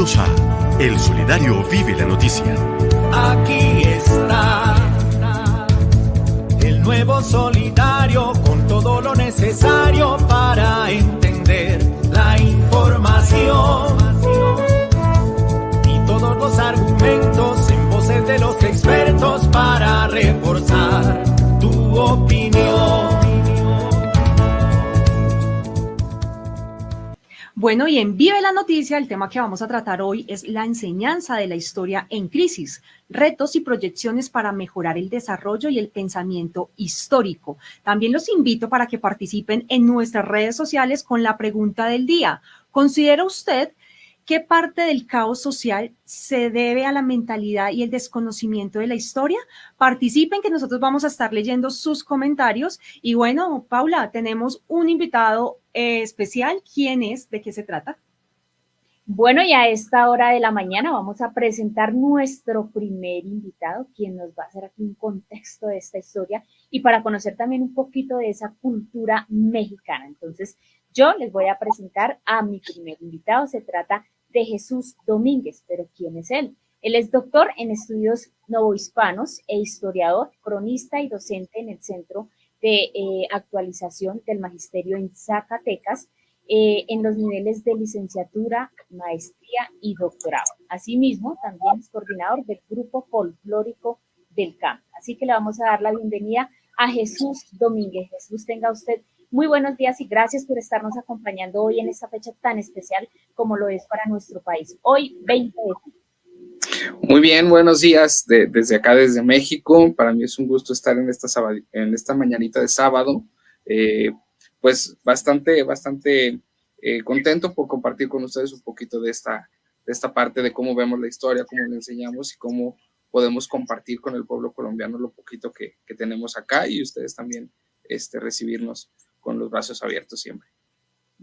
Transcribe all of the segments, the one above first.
Bienvenidos a El Solidario Vive la Noticia. Aquí está el nuevo Solidario con todo lo necesario para entender la información y todos los argumentos en voces de los expertos para reforzar tu opinión. Bueno, y en Vive la Noticia, el tema que vamos a tratar hoy es la enseñanza de la historia en crisis, retos y proyecciones para mejorar el desarrollo y el pensamiento histórico. También los invito para que participen en nuestras redes sociales con la pregunta del día. ¿Considera usted qué parte del caos social se debe a la mentalidad y el desconocimiento de la historia? Participen, que nosotros vamos a estar leyendo sus comentarios. Y bueno, Paula, tenemos un invitado especial. ¿Quién es? ¿De qué se trata? Bueno, y a esta hora de la mañana vamos a presentar nuestro primer invitado, quien nos va a hacer aquí un contexto de esta historia y para conocer también un poquito de esa cultura mexicana. Entonces, yo les voy a presentar a mi primer invitado. Se trata de Jesús Domínguez. ¿Pero quién es él? Él es doctor en estudios novohispanos e historiador, cronista y docente en el Centro de Actualización del Magisterio en Zacatecas, en los niveles de licenciatura, maestría y doctorado. Asimismo, también es coordinador del Grupo Folclórico del Campo. Así que le vamos a dar la bienvenida a Jesús Domínguez. Jesús, tenga usted muy buenos días y gracias por estarnos acompañando hoy en esta fecha tan especial como lo es para nuestro país. Hoy, 20 de julio. Muy bien, buenos días desde acá, desde México. Para mí es un gusto estar en esta mañanita de sábado. Pues bastante contento por compartir con ustedes un poquito de esta parte de cómo vemos la historia, cómo la enseñamos y cómo podemos compartir con el pueblo colombiano lo poquito que tenemos acá y ustedes también recibirnos con los brazos abiertos siempre.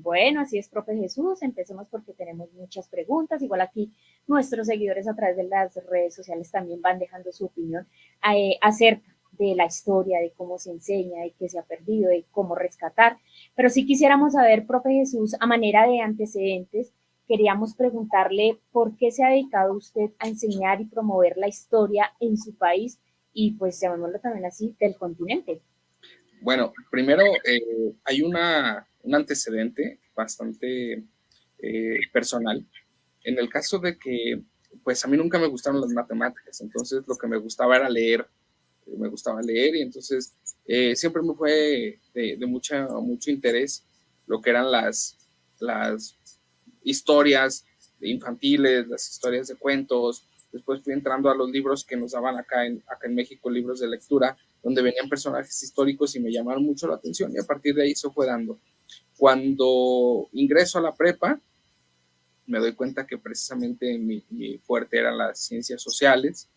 Bueno, así es, profe Jesús. Empecemos porque tenemos muchas preguntas. Igual aquí nuestros seguidores a través de las redes sociales también van dejando su opinión acerca de la historia, de cómo se enseña, de qué se ha perdido, de cómo rescatar. Pero sí quisiéramos saber, profe Jesús, a manera de antecedentes, queríamos preguntarle por qué se ha dedicado usted a enseñar y promover la historia en su país y pues llamémoslo también así, del continente. Bueno, primero hay un antecedente bastante personal. En el caso de que, pues a mí nunca me gustaron las matemáticas, entonces lo que me gustaba era leer. Me gustaba leer y entonces siempre me fue de mucho interés lo que eran las historias infantiles, las historias de cuentos. Después fui entrando a los libros que nos daban acá en México, libros de lectura, donde venían personajes históricos y me llamaron mucho la atención y a partir de ahí se fue dando. Cuando ingreso a la prepa, me doy cuenta que precisamente mi fuerte eran las ciencias sociales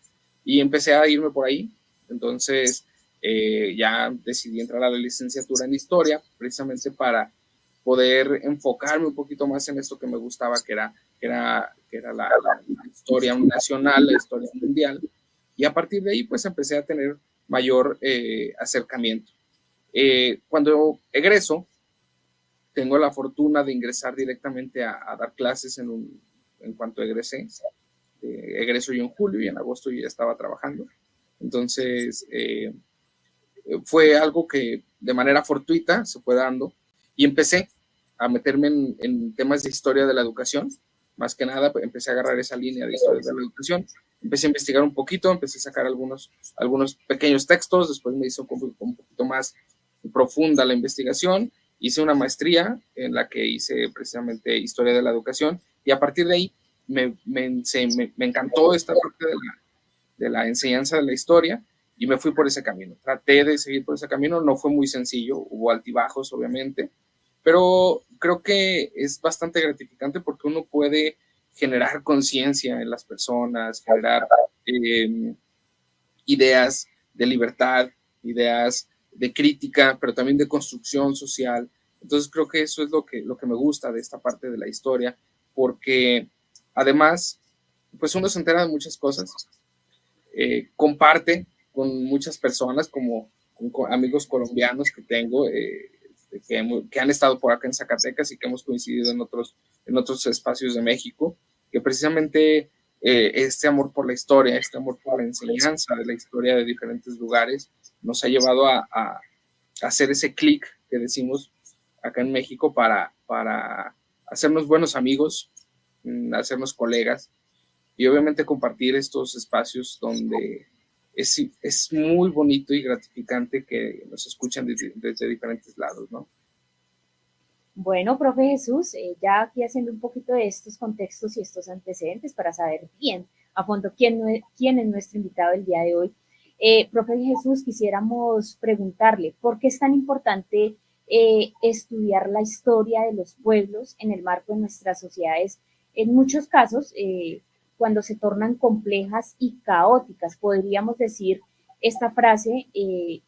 y empecé a irme por ahí. Entonces ya decidí entrar a la licenciatura en historia precisamente para poder enfocarme un poquito más en esto que me gustaba, que era la historia nacional, la historia mundial. Y a partir de ahí pues empecé a tener mayor acercamiento. Cuando egreso, tengo la fortuna de ingresar directamente a dar clases en cuanto egresé. Egreso yo en julio y en agosto yo ya estaba trabajando. Entonces, fue algo que de manera fortuita se fue dando y empecé a meterme en temas de historia de la educación. Más que nada, pues, empecé a agarrar esa línea de historia de la educación. Empecé a investigar un poquito, empecé a sacar algunos pequeños textos, después me hizo un poquito más profunda la investigación. Hice una maestría en la que hice precisamente historia de la educación y a partir de ahí me encantó esta parte de la enseñanza de la historia y me fui por ese camino. Traté de seguir por ese camino, no fue muy sencillo, hubo altibajos obviamente, pero creo que es bastante gratificante porque uno puede generar conciencia en las personas, generar ideas de libertad, ideas de crítica, pero también de construcción social. Entonces creo que eso es lo que me gusta de esta parte de la historia, porque además, pues uno se entera de muchas cosas, comparte con muchas personas, como con amigos colombianos que tengo, que han estado por acá en Zacatecas y que hemos coincidido en otros espacios de México. que precisamente este amor por la historia, este amor por la enseñanza de la historia de diferentes lugares, nos ha llevado a hacer ese clic que decimos acá en México para hacernos buenos amigos, hacernos colegas y obviamente compartir estos espacios donde es muy bonito y gratificante que nos escuchan desde diferentes lados, ¿no? Bueno, profe Jesús, ya aquí haciendo un poquito de estos contextos y estos antecedentes para saber bien a fondo quién es nuestro invitado el día de hoy. Profe Jesús, quisiéramos preguntarle, ¿por qué es tan importante estudiar la historia de los pueblos en el marco de nuestras sociedades? En muchos casos, cuando se tornan complejas y caóticas, podríamos decir esta frase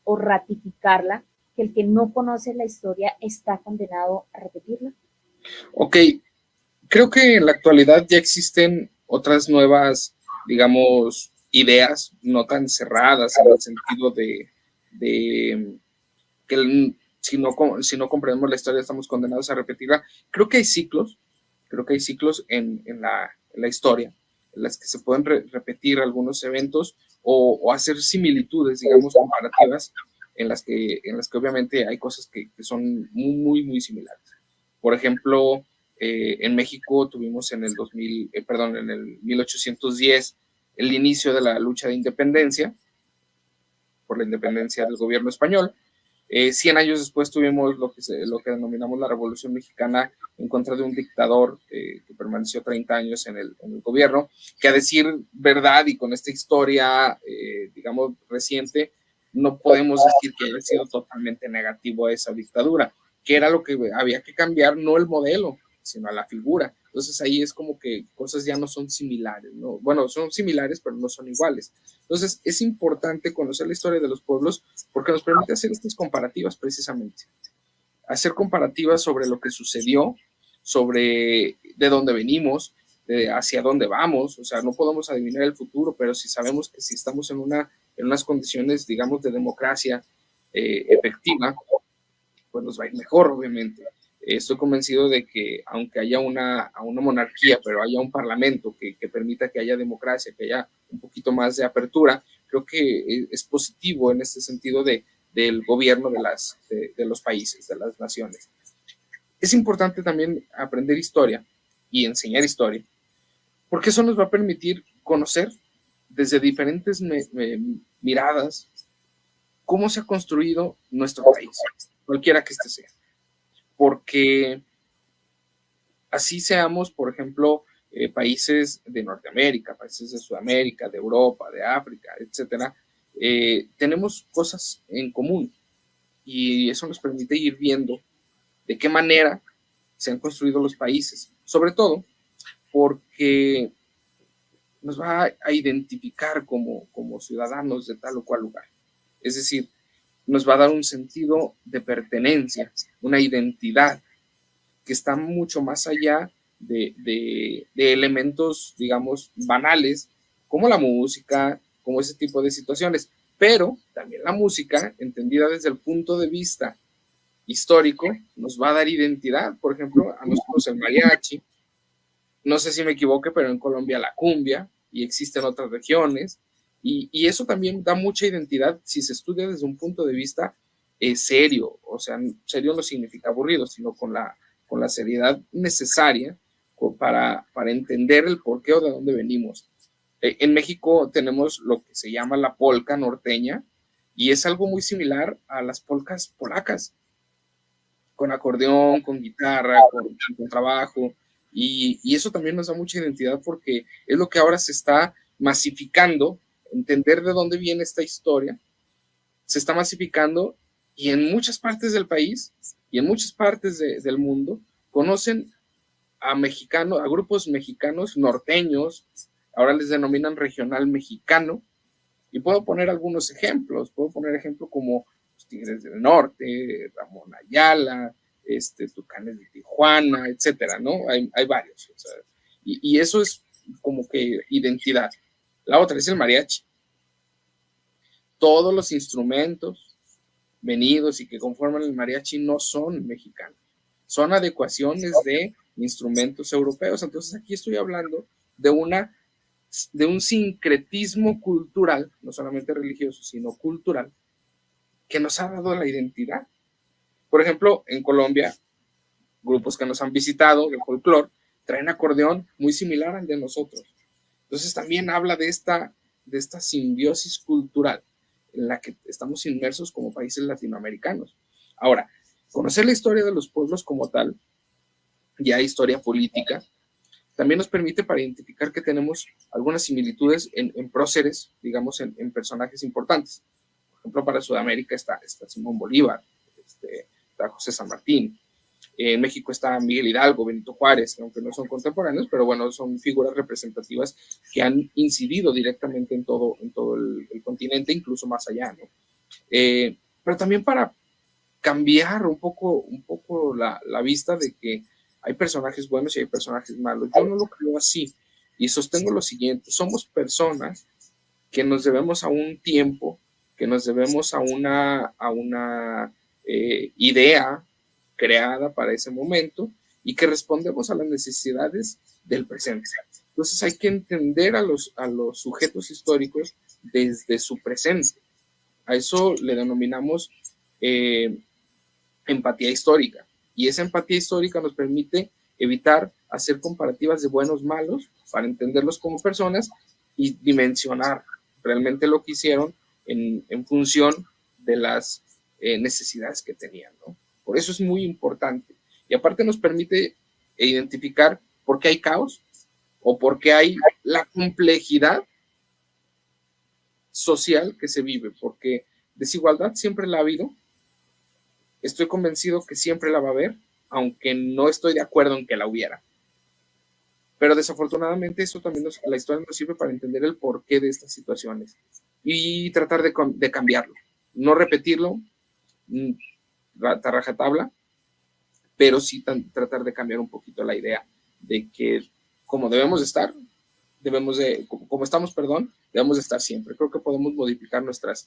o ratificarla, que el que no conoce la historia está condenado a repetirla. Ok, creo que en la actualidad ya existen otras nuevas, digamos, ideas no tan cerradas en el sentido de que si no comprendemos la historia estamos condenados a repetirla. Creo que hay ciclos en la historia en las que se pueden repetir algunos eventos o hacer similitudes, digamos, comparativas en las que obviamente hay cosas que son muy, muy similares. Por ejemplo, en México tuvimos en el 1810 el inicio de la lucha de independencia, por la independencia del gobierno español. 100 años después tuvimos lo que denominamos la Revolución Mexicana en contra de un dictador que permaneció 30 años en el gobierno, que a decir verdad y con esta historia, digamos, reciente, no podemos decir que haya sido totalmente negativo a esa dictadura, que era lo que había que cambiar, no el modelo, sino a la figura. Entonces ahí es como que cosas ya no son similares, ¿no? Bueno, son similares, pero no son iguales. Entonces es importante conocer la historia de los pueblos porque nos permite hacer estas comparativas precisamente. Hacer comparativas sobre lo que sucedió, sobre de dónde venimos, hacia dónde vamos. O sea, no podemos adivinar el futuro, pero si sabemos que si estamos en unas condiciones, digamos, de democracia efectiva, pues nos va a ir mejor, obviamente. Estoy convencido de que aunque haya una monarquía, pero haya un parlamento que permita que haya democracia, que haya un poquito más de apertura, creo que es positivo en este sentido del gobierno de los países, de las naciones. Es importante también aprender historia y enseñar historia, porque eso nos va a permitir conocer desde diferentes miradas cómo se ha construido nuestro país, cualquiera que este sea. Porque así seamos, por ejemplo, países de Norteamérica, países de Sudamérica, de Europa, de África, etcétera, tenemos cosas en común y eso nos permite ir viendo de qué manera se han construido los países, sobre todo porque nos va a identificar como ciudadanos de tal o cual lugar. Es decir, nos va a dar un sentido de pertenencia, una identidad que está mucho más allá de elementos, digamos, banales, como la música, como ese tipo de situaciones. Pero también la música, entendida desde el punto de vista histórico, nos va a dar identidad. Por ejemplo, a nosotros el mariachi, no sé si me equivoque, pero en Colombia la cumbia, y existen otras regiones, y eso también da mucha identidad si se estudia desde un punto de vista serio. O sea, serio no significa aburrido, sino con la seriedad necesaria para entender el porqué o de dónde venimos. En México tenemos lo que se llama la polca norteña, y es algo muy similar a las polcas polacas, con acordeón, con guitarra, con trabajo, y eso también nos da mucha identidad porque es lo que ahora se está masificando. Entender de dónde viene esta historia se está masificando, y en muchas partes del país y en muchas partes del mundo conocen a grupos mexicanos norteños, ahora les denominan regional mexicano, y puedo poner algunos ejemplos. Puedo poner ejemplo como los Tigres del Norte, Ramón Ayala, Tucanes de Tijuana, etcétera, ¿no? Hay varios. O sea, y eso es como que identidad. La otra es el mariachi. Todos los instrumentos venidos y que conforman el mariachi no son mexicanos. Son adecuaciones de instrumentos europeos. Entonces aquí estoy hablando de un sincretismo cultural, no solamente religioso, sino cultural, que nos ha dado la identidad. Por ejemplo, en Colombia, grupos que nos han visitado de folclore traen acordeón muy similar al de nosotros. Entonces también habla de esta simbiosis cultural en la que estamos inmersos como países latinoamericanos. Ahora, conocer la historia de los pueblos como tal, ya historia política, también nos permite para identificar que tenemos algunas similitudes en próceres, digamos, en personajes importantes. Por ejemplo, para Sudamérica está Simón Bolívar, está José San Martín. En México está Miguel Hidalgo, Benito Juárez, aunque no son contemporáneos, pero bueno, son figuras representativas que han incidido directamente en todo el continente, incluso más allá, ¿no? Pero también para cambiar un poco la vista de que hay personajes buenos y hay personajes malos. Yo no lo creo así y sostengo lo siguiente: somos personas que nos debemos a un tiempo, que nos debemos a una idea creada para ese momento y que respondemos a las necesidades del presente. Entonces hay que entender a los sujetos históricos desde su presente. A eso le denominamos empatía histórica. Y esa empatía histórica nos permite evitar hacer comparativas de buenos malos para entenderlos como personas y dimensionar realmente lo que hicieron en función de las necesidades que tenían, ¿no? Por eso es muy importante. Y aparte nos permite identificar por qué hay caos o por qué hay la complejidad social que se vive, porque desigualdad siempre la ha habido. Estoy convencido que siempre la va a haber, aunque no estoy de acuerdo en que la hubiera. Pero desafortunadamente eso también la historia nos sirve para entender el porqué de estas situaciones y tratar de cambiarlo. No repetirlo a rajatabla, pero sí tratar de cambiar un poquito la idea de que como debemos de estar, como estamos, debemos de estar siempre. Creo que podemos modificar nuestras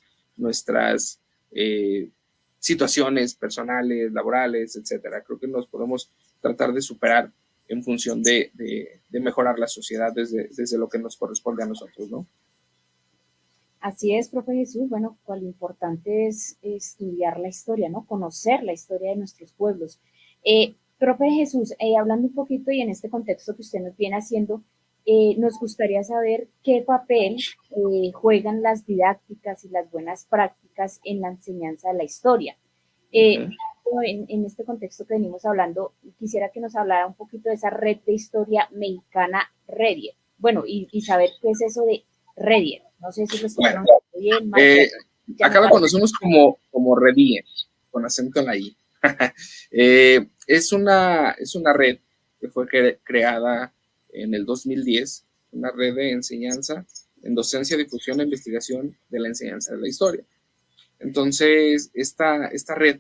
situaciones personales, laborales, etcétera. Creo que nos podemos tratar de superar en función de mejorar la sociedad desde lo que nos corresponde a nosotros, ¿no? Así es, profe Jesús. Bueno, lo importante es estudiar la historia, ¿no? Conocer la historia de nuestros pueblos. Profe Jesús, hablando un poquito y en este contexto que usted nos viene haciendo, nos gustaría saber qué papel juegan las didácticas y las buenas prácticas en la enseñanza de la historia. En este contexto que venimos hablando, quisiera que nos hablara un poquito de esa red de historia mexicana Redier. Bueno, y saber qué es eso de Redier. No sé si lo estoy pronunciando bien. Acá la conocemos como Redier, con acento en la I. Es una red que fue creada en el 2010, una red de enseñanza en docencia, difusión e investigación de la enseñanza de la historia. Entonces, esta red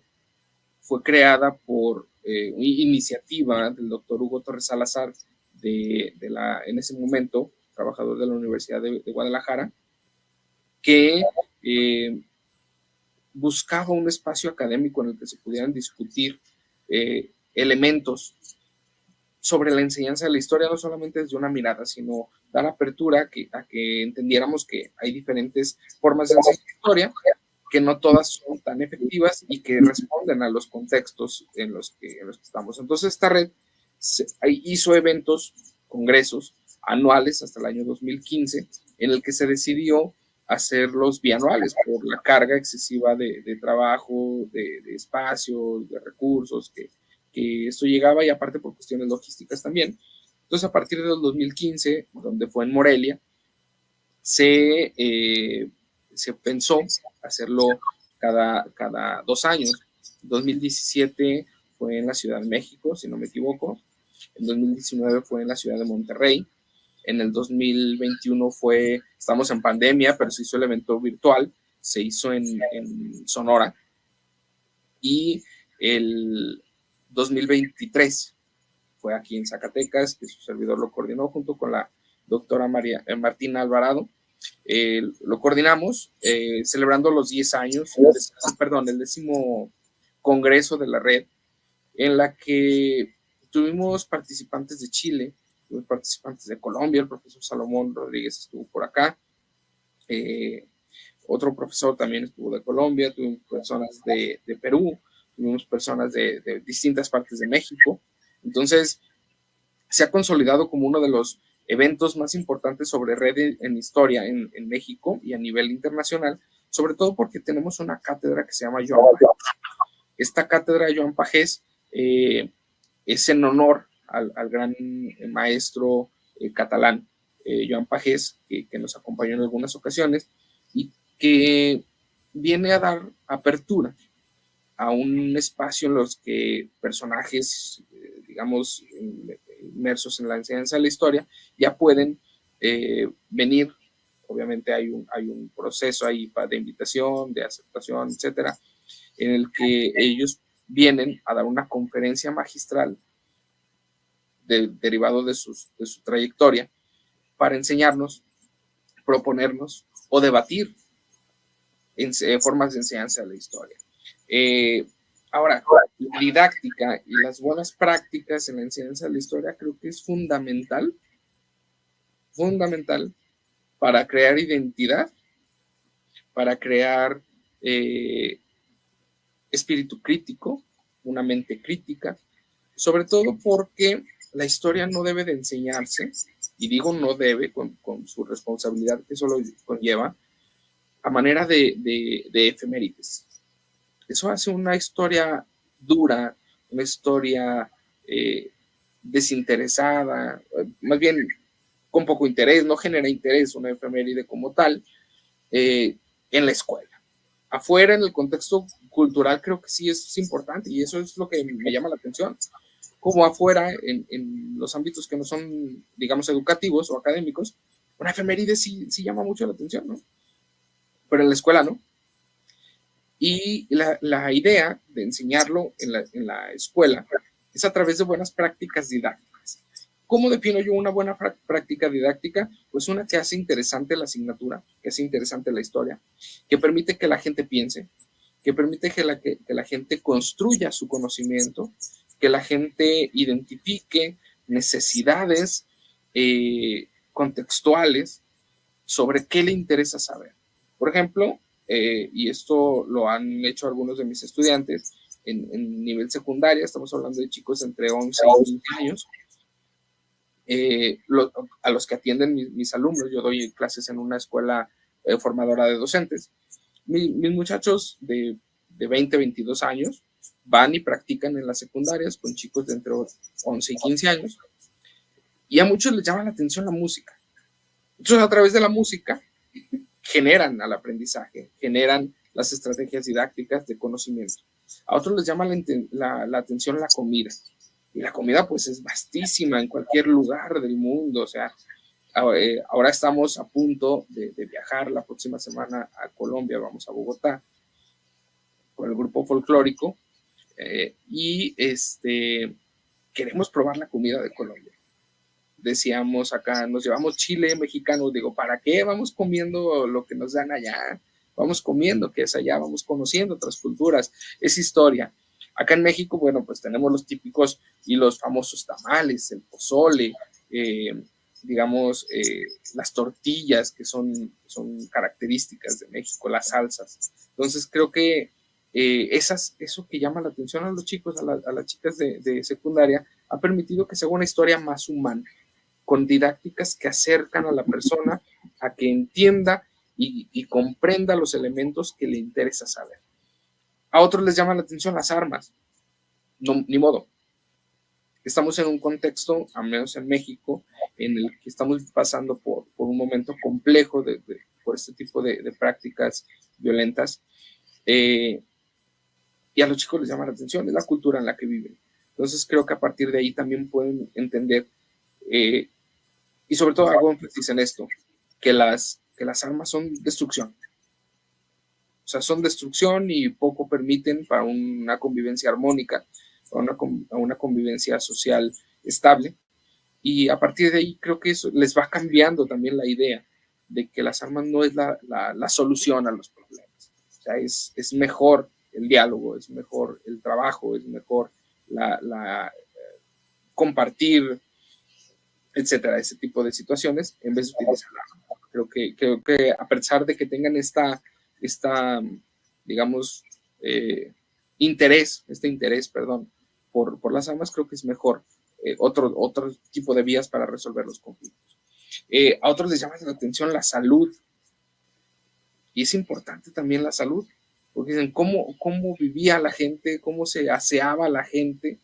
fue creada por una iniciativa del doctor Hugo Torres Salazar, en ese momento, trabajador de la Universidad de Guadalajara, que buscaba un espacio académico en el que se pudieran discutir elementos sobre la enseñanza de la historia, no solamente desde una mirada, sino dar apertura a que entendiéramos que hay diferentes formas de enseñar historia, que no todas son tan efectivas y que responden a los contextos en los que estamos. Entonces, esta red hizo eventos, congresos anuales hasta el año 2015, en el que se decidió hacerlos bianuales por la carga excesiva de trabajo, de espacios, de recursos que esto llegaba, y aparte por cuestiones logísticas también. Entonces, a partir del 2015, donde fue en Morelia, se pensó hacerlo cada 2 años. 2017 fue en la Ciudad de México, si no me equivoco. En 2019 fue en la ciudad de Monterrey. En el 2021 estamos en pandemia, pero se hizo el evento virtual, se hizo en Sonora. Y el 2023 fue aquí en Zacatecas, que su servidor lo coordinó junto con la doctora Martina Alvarado. Lo coordinamos celebrando los 10 años, el 10º congreso de la red, en la que Tuvimos participantes de Chile, tuvimos participantes de Colombia, el profesor Salomón Rodríguez estuvo por acá, otro profesor también estuvo de Colombia, tuvimos personas de Perú, tuvimos personas de distintas partes de México. Entonces, se ha consolidado como uno de los eventos más importantes sobre red en historia en México y a nivel internacional, sobre todo porque tenemos una cátedra que se llama Joan Pagès. Esta cátedra Joan Pagès es en honor al gran maestro catalán Joan Pagès, que nos acompañó en algunas ocasiones y que viene a dar apertura a un espacio en los que personajes, digamos, inmersos en la enseñanza de la historia, ya pueden venir. Obviamente hay un proceso ahí de invitación, de aceptación, etcétera, en el que ellos vienen a dar una conferencia magistral derivado de su trayectoria para enseñarnos, proponernos o debatir en formas de enseñanza de la historia. Ahora, la didáctica y las buenas prácticas en la enseñanza de la historia creo que es fundamental para crear identidad, para crear espíritu crítico, una mente crítica, sobre todo porque la historia no debe de enseñarse, y digo no debe, con su responsabilidad que eso lo conlleva, a manera de efemérides. Eso hace una historia dura, una historia desinteresada, más bien con poco interés, no genera interés una efeméride como tal en la escuela. Afuera, en el contexto cultural, creo que sí es importante y eso es lo que me llama la atención. Como afuera, en los ámbitos que no son, digamos, educativos o académicos, una efeméride sí llama mucho la atención, ¿no? Pero en la escuela no. Y la idea de enseñarlo en la escuela es a través de buenas prácticas didácticas. ¿Cómo defino yo una buena práctica didáctica? Pues una que hace interesante la asignatura, que hace interesante la historia, que permite que la gente piense, que permite que la gente construya su conocimiento, que la gente identifique necesidades contextuales sobre qué le interesa saber. Por ejemplo, y esto lo han hecho algunos de mis estudiantes en nivel secundaria, estamos hablando de chicos entre 11 y 15 años, a los que atienden mis alumnos. Yo doy clases en una escuela formadora de docentes. Mis muchachos de 20, 22 años van y practican en las secundarias con chicos de entre 11 y 15 años, y a muchos les llama la atención la música. Entonces, a través de la música generan al aprendizaje, generan las estrategias didácticas de conocimiento. A otros les llama la atención la comida. Y la comida pues es vastísima en cualquier lugar del mundo. O sea, ahora estamos a punto de viajar la próxima semana a Colombia, vamos a Bogotá con el grupo folclórico y queremos probar la comida de Colombia. Decíamos acá, nos llevamos chile mexicano, digo, ¿para qué? Vamos comiendo lo que nos dan allá, vamos comiendo que es allá, vamos conociendo otras culturas, es historia. Acá en México, bueno, pues tenemos los típicos y los famosos tamales, el pozole, digamos, las tortillas que son características de México, las salsas. Entonces creo que eso que llama la atención a los chicos, a las chicas de secundaria, ha permitido que sea una historia más humana, con didácticas que acercan a la persona a que entienda y comprenda los elementos que le interesa saber. A otros les llama la atención las armas. No, ni modo. Estamos en un contexto, al menos en México, en el que estamos pasando por un momento complejo por este tipo de prácticas violentas. Y a los chicos les llama la atención, es la cultura en la que viven. Entonces creo que a partir de ahí también pueden entender, y sobre todo hago énfasis en esto, que las armas son destrucción. O sea, son destrucción y poco permiten para una convivencia armónica, para una convivencia social estable. Y a partir de ahí creo que eso les va cambiando también la idea de que las armas no es la solución a los problemas. O sea, es mejor el diálogo, es mejor el trabajo, es mejor compartir, etcétera, ese tipo de situaciones, en vez de utilizar armas. Creo que a pesar de que tengan esta digamos, interés, por las armas, creo que es mejor otro tipo de vías para resolver los conflictos. A otros les llama la atención la salud, y es importante también la salud, porque dicen cómo vivía la gente, cómo se aseaba la gente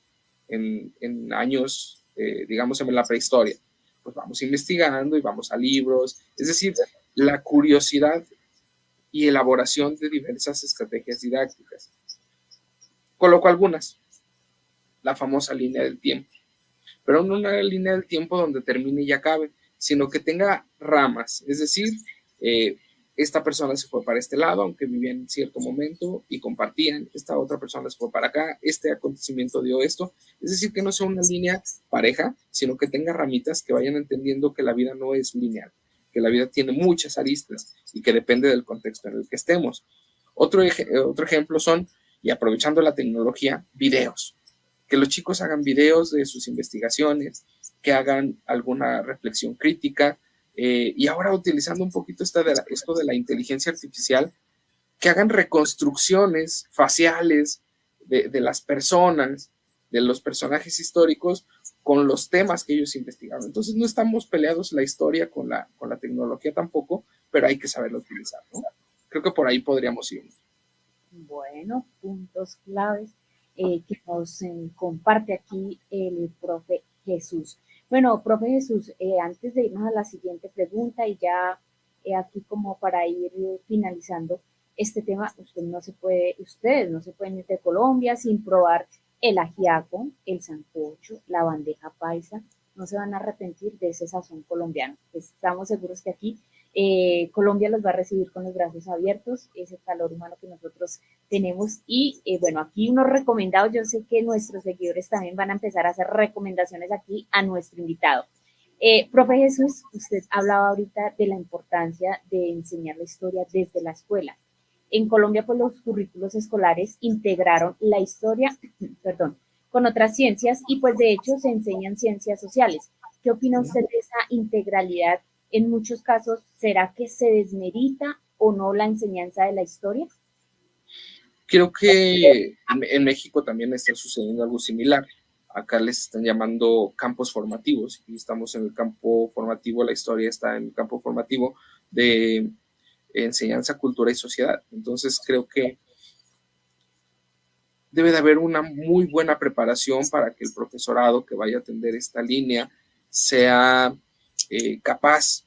en años, digamos, en la prehistoria. Pues vamos investigando y vamos a libros, es decir, la curiosidad y elaboración de diversas estrategias didácticas. Coloco algunas, la famosa línea del tiempo, pero no una línea del tiempo donde termine y acabe, sino que tenga ramas, es decir, esta persona se fue para este lado, aunque vivía en cierto momento y compartían, esta otra persona se fue para acá, este acontecimiento dio esto, es decir, que no sea una línea pareja, sino que tenga ramitas que vayan entendiendo que la vida no es lineal, que la vida tiene muchas aristas y que depende del contexto en el que estemos. Otro ejemplo son, y aprovechando la tecnología, videos. Que los chicos hagan videos de sus investigaciones, que hagan alguna reflexión crítica, y ahora utilizando un poquito esto de la inteligencia artificial, que hagan reconstrucciones faciales de las personas, de los personajes históricos, con los temas que ellos investigaron. Entonces no estamos peleados la historia con la tecnología tampoco, pero hay que saberlo utilizar, ¿no? Creo que por ahí podríamos ir. Bueno, puntos claves que nos comparte aquí el profe Jesús. Bueno, profe Jesús, antes de irnos a la siguiente pregunta y ya aquí como para ir finalizando este tema, ustedes no se pueden ir de Colombia sin probar el ajiaco, el sancocho, la bandeja paisa. No se van a arrepentir de ese sazón colombiano. Estamos seguros que aquí Colombia los va a recibir con los brazos abiertos, ese calor humano que nosotros tenemos. Y bueno, aquí unos recomendados, yo sé que nuestros seguidores también van a empezar a hacer recomendaciones aquí a nuestro invitado. Profe Jesús, usted hablaba ahorita de la importancia de enseñar la historia desde la escuela. En Colombia, pues los currículos escolares integraron la historia, con otras ciencias y pues de hecho se enseñan ciencias sociales. ¿Qué opina usted de esa integralidad? En muchos casos, ¿será que se desmerita o no la enseñanza de la historia? Creo que en México también está sucediendo algo similar. Acá les están llamando campos formativos y estamos en el campo formativo, la historia está en el campo formativo de enseñanza, cultura y sociedad. Entonces creo que debe de haber una muy buena preparación para que el profesorado que vaya a atender esta línea sea capaz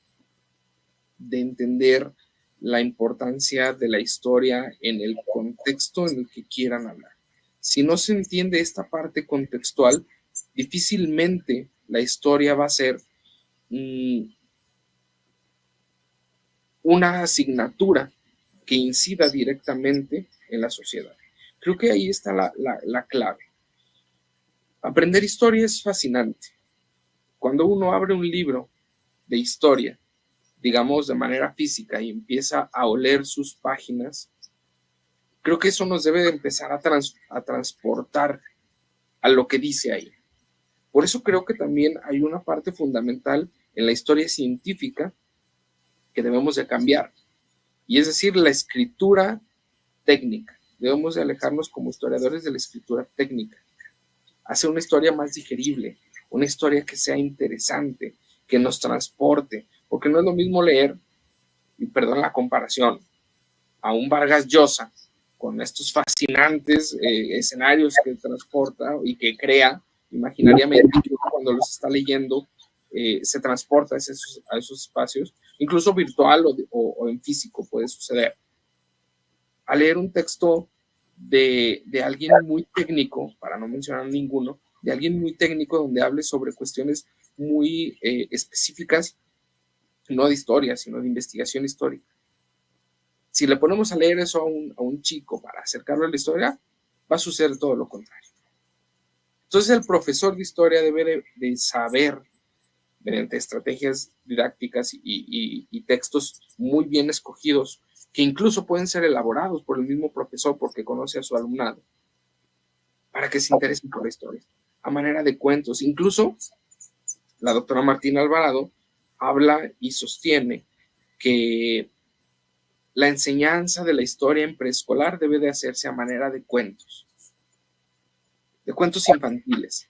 de entender la importancia de la historia en el contexto en el que quieran hablar. Si no se entiende esta parte contextual, difícilmente la historia va a ser una asignatura que incida directamente en la sociedad. Creo que ahí está la clave. Aprender historia es fascinante. Cuando uno abre un libro de historia, digamos de manera física, y empieza a oler sus páginas, creo que eso nos debe de empezar a transportar a lo que dice ahí. Por eso creo que también hay una parte fundamental en la historia científica que debemos de cambiar, y es decir, la escritura técnica. Debemos de alejarnos como historiadores de la escritura técnica, hacer una historia más digerible, una historia que sea interesante, que nos transporte, porque no es lo mismo leer, y perdón la comparación, a un Vargas Llosa con estos fascinantes escenarios que transporta y que crea imaginariamente, cuando los está leyendo, se transporta a esos espacios, incluso virtual o en físico puede suceder. A leer un texto de alguien muy técnico, para no mencionar ninguno, de alguien muy técnico donde hable sobre cuestiones muy específicas, no de historia, sino de investigación histórica. Si le ponemos a leer eso a un chico para acercarlo a la historia, va a suceder todo lo contrario. Entonces el profesor de historia debe de saber, mediante estrategias didácticas y textos muy bien escogidos, que incluso pueden ser elaborados por el mismo profesor porque conoce a su alumnado, para que se interesen por la historia. a manera de cuentos. Incluso la doctora Martina Alvarado habla y sostiene que la enseñanza de la historia en preescolar debe de hacerse a manera de cuentos infantiles.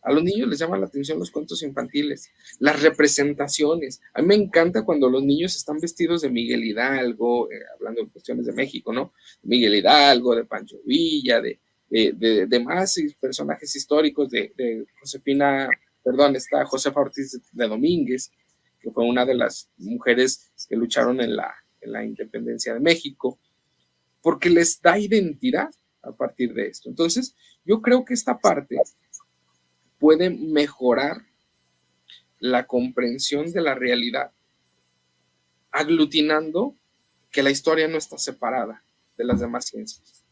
A los niños les llaman la atención los cuentos infantiles, las representaciones. A mí me encanta cuando los niños están vestidos de Miguel Hidalgo, hablando de cuestiones de México, ¿no? Miguel Hidalgo, de Pancho Villa, de más personajes históricos, de Josefina, perdón, está Josefa Ortiz de Domínguez, que fue una de las mujeres que lucharon en la independencia de México, porque les da identidad a partir de esto. Entonces, yo creo que esta parte puede mejorar la comprensión de la realidad, aglutinando que la historia no está separada de las demás ciencias.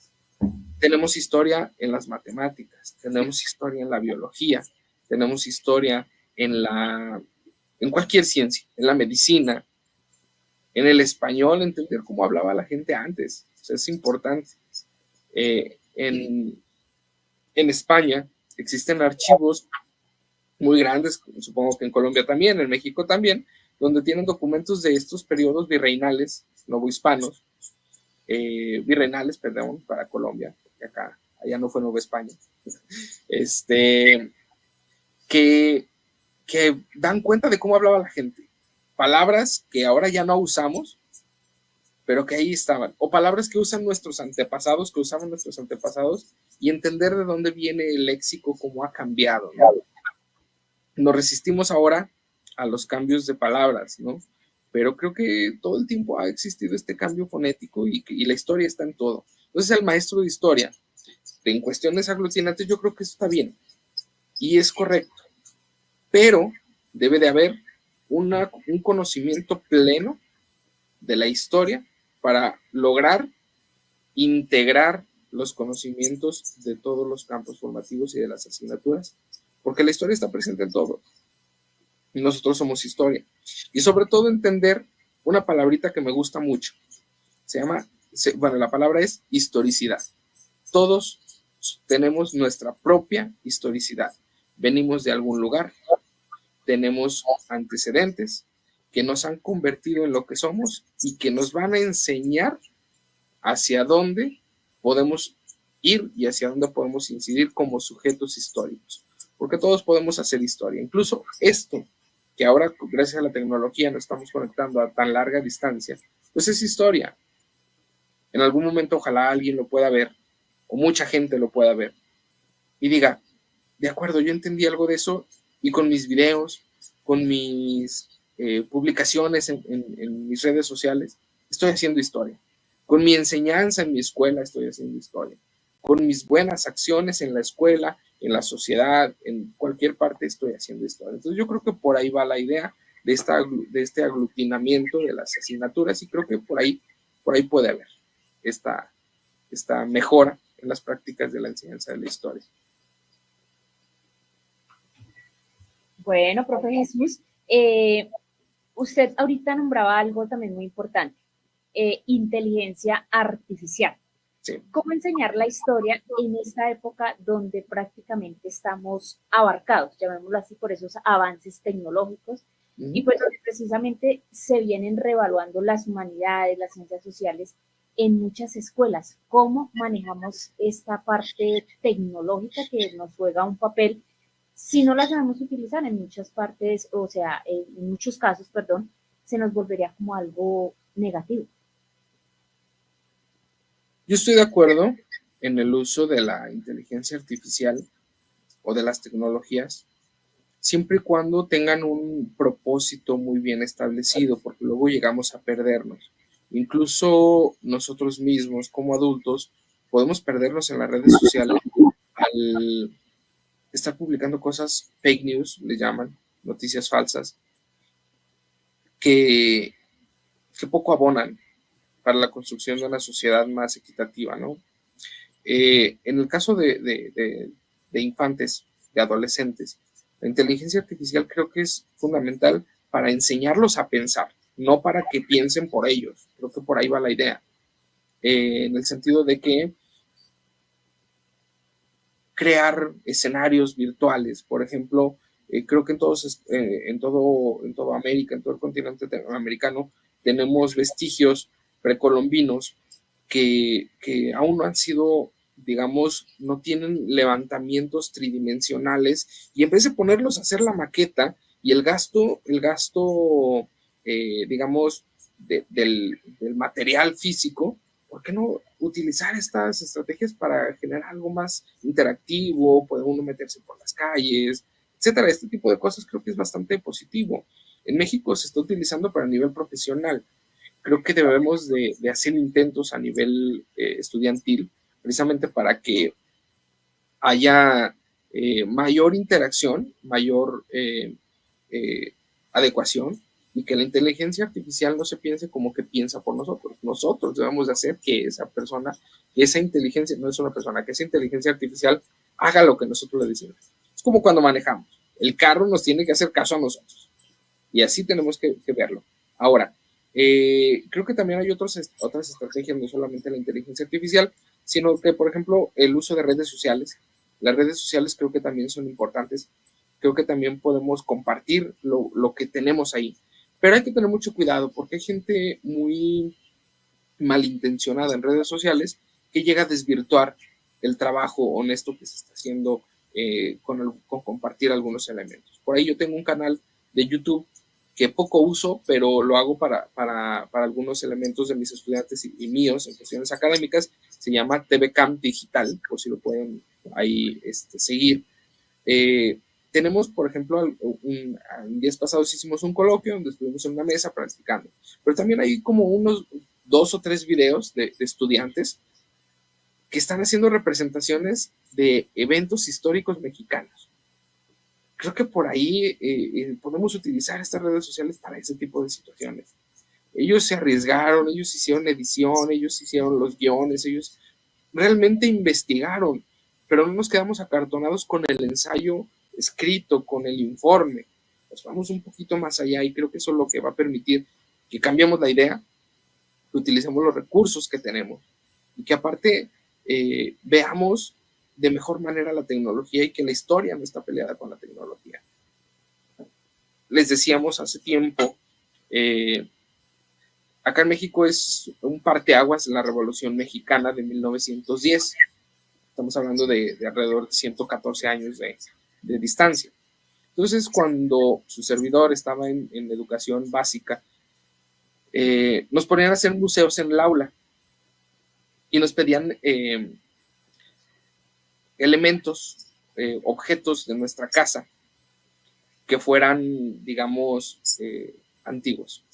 Tenemos historia en las matemáticas, tenemos historia en la biología, tenemos historia en cualquier ciencia, en la medicina, en el español, entender cómo hablaba la gente antes. O sea, es importante. En España existen archivos muy grandes, supongo que en Colombia también, en México también, donde tienen documentos de estos periodos virreinales, novohispanos, virreinales, perdón, para Colombia, porque allá no fue Nueva España, que dan cuenta de cómo hablaba la gente. Palabras que ahora ya no usamos, pero que ahí estaban, o palabras que usan nuestros antepasados, que usaban nuestros antepasados, y entender de dónde viene el léxico, cómo ha cambiado, ¿no? Nos resistimos ahora a los cambios de palabras, ¿no? Pero creo que todo el tiempo ha existido este cambio fonético y la historia está en todo. Entonces, el maestro de historia, en cuestiones aglutinantes, yo creo que eso está bien y es correcto, pero debe de haber un conocimiento pleno de la historia para lograr integrar los conocimientos de todos los campos formativos y de las asignaturas, porque la historia está presente en todo. Nosotros somos historia. Y sobre todo entender una palabrita que me gusta mucho. La palabra es historicidad. Todos tenemos nuestra propia historicidad. Venimos de algún lugar, tenemos antecedentes que nos han convertido en lo que somos y que nos van a enseñar hacia dónde podemos ir y hacia dónde podemos incidir como sujetos históricos. Porque todos podemos hacer historia. Incluso esto, que ahora gracias a la tecnología nos estamos conectando a tan larga distancia, pues es historia. En algún momento ojalá alguien lo pueda ver, o mucha gente lo pueda ver, y diga, de acuerdo, yo entendí algo de eso, y con mis videos, con mis publicaciones en mis redes sociales, estoy haciendo historia. Con mi enseñanza en mi escuela estoy haciendo historia. Con mis buenas acciones en la escuela, en la sociedad, en cualquier parte estoy haciendo historia. Entonces yo creo que por ahí va la idea de este aglutinamiento de las asignaturas, y creo que por ahí puede haber esta mejora en las prácticas de la enseñanza de la historia. Bueno, profe Jesús, usted ahorita nombraba algo también muy importante, inteligencia artificial. Sí. ¿Cómo enseñar la historia en esta época donde prácticamente estamos abarcados, llamémoslo así, por esos avances tecnológicos? Y pues donde precisamente se vienen reevaluando las humanidades, las ciencias sociales en muchas escuelas. ¿Cómo manejamos esta parte tecnológica que nos juega un papel si no la sabemos utilizar en muchas partes, o sea, en muchos casos, perdón, se nos volvería como algo negativo? Yo estoy de acuerdo en el uso de la inteligencia artificial o de las tecnologías, siempre y cuando tengan un propósito muy bien establecido, porque luego llegamos a perdernos. Incluso nosotros mismos, como adultos, podemos perdernos en las redes sociales al estar publicando cosas fake news, le llaman, noticias falsas, que poco abonan para la construcción de una sociedad más equitativa, ¿no? En el caso de infantes, de adolescentes, la inteligencia artificial creo que es fundamental para enseñarlos a pensar, no para que piensen por ellos. Creo que por ahí va la idea. En el sentido de que crear escenarios virtuales. Por ejemplo, creo que en toda América, en todo el continente americano, tenemos vestigios precolombinos que aún no han sido, digamos, no tienen levantamientos tridimensionales, y en vez de ponerlos a hacer la maqueta y el gasto digamos, del material físico, ¿por qué no utilizar estas estrategias para generar algo más interactivo? Puede uno meterse por las calles, etcétera. Este tipo de cosas creo que es bastante positivo. En México se está utilizando para nivel profesional. Creo que debemos de hacer intentos a nivel estudiantil, precisamente para que haya mayor interacción, mayor adecuación, y que la inteligencia artificial no se piense como que piensa por nosotros. Nosotros debemos de hacer que esa persona, que esa inteligencia, no es una persona, que esa inteligencia artificial haga lo que nosotros le decimos. Es como cuando manejamos. El carro nos tiene que hacer caso a nosotros. Y así tenemos que verlo. Ahora, creo que también hay otras estrategias, no solamente la inteligencia artificial, sino que, por ejemplo, el uso de redes sociales. Las redes sociales creo que también son importantes. Creo que también podemos compartir lo que tenemos ahí. Pero hay que tener mucho cuidado, porque hay gente muy malintencionada en redes sociales que llega a desvirtuar el trabajo honesto que se está haciendo con compartir algunos elementos. Por ahí yo tengo un canal de YouTube que poco uso, pero lo hago para algunos elementos de mis estudiantes y míos en cuestiones académicas. Se llama TV Camp Digital, por si lo pueden ahí seguir. Tenemos, por ejemplo, en días pasados hicimos un coloquio donde estuvimos en una mesa practicando, pero también hay como unos 2 o 3 videos de estudiantes que están haciendo representaciones de eventos históricos mexicanos. Creo que por ahí podemos utilizar estas redes sociales para ese tipo de situaciones. Ellos se arriesgaron, ellos hicieron edición, ellos hicieron los guiones, ellos realmente investigaron, pero no nos quedamos acartonados con el ensayo escrito, con el informe. Pues vamos un poquito más allá, y creo que eso es lo que va a permitir que cambiemos la idea, que utilicemos los recursos que tenemos, y que aparte veamos de mejor manera la tecnología, y que la historia no está peleada con la tecnología. Les decíamos hace tiempo, acá en México es un parteaguas la Revolución Mexicana de 1910. Estamos hablando de alrededor de 114 años de distancia. Entonces, cuando su servidor estaba en educación básica, nos ponían a hacer museos en el aula y nos pedían elementos, objetos de nuestra casa que fueran, digamos, antiguos.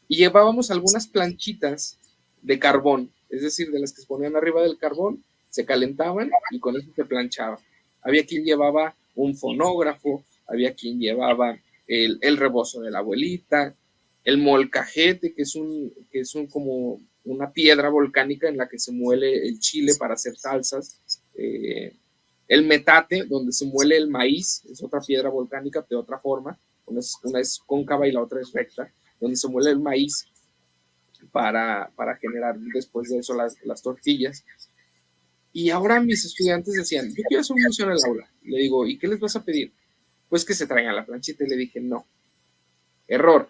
Y llevábamos algunas planchitas de carbón, es decir, de las que se ponían arriba del carbón, se calentaban y con eso se planchaba. Había quien llevaba un fonógrafo, había quien llevaba el rebozo de la abuelita, el molcajete, que es como una piedra volcánica en la que se muele el chile para hacer salsas, el metate, donde se muele el maíz, es otra piedra volcánica de otra forma, una es cóncava y la otra es recta, donde se muele el maíz para generar después de eso las tortillas. Y ahora mis estudiantes decían, yo quiero hacer un museo en el aula. Le digo, ¿y qué les vas a pedir? Pues que se traigan la planchita. Y le dije, no, error.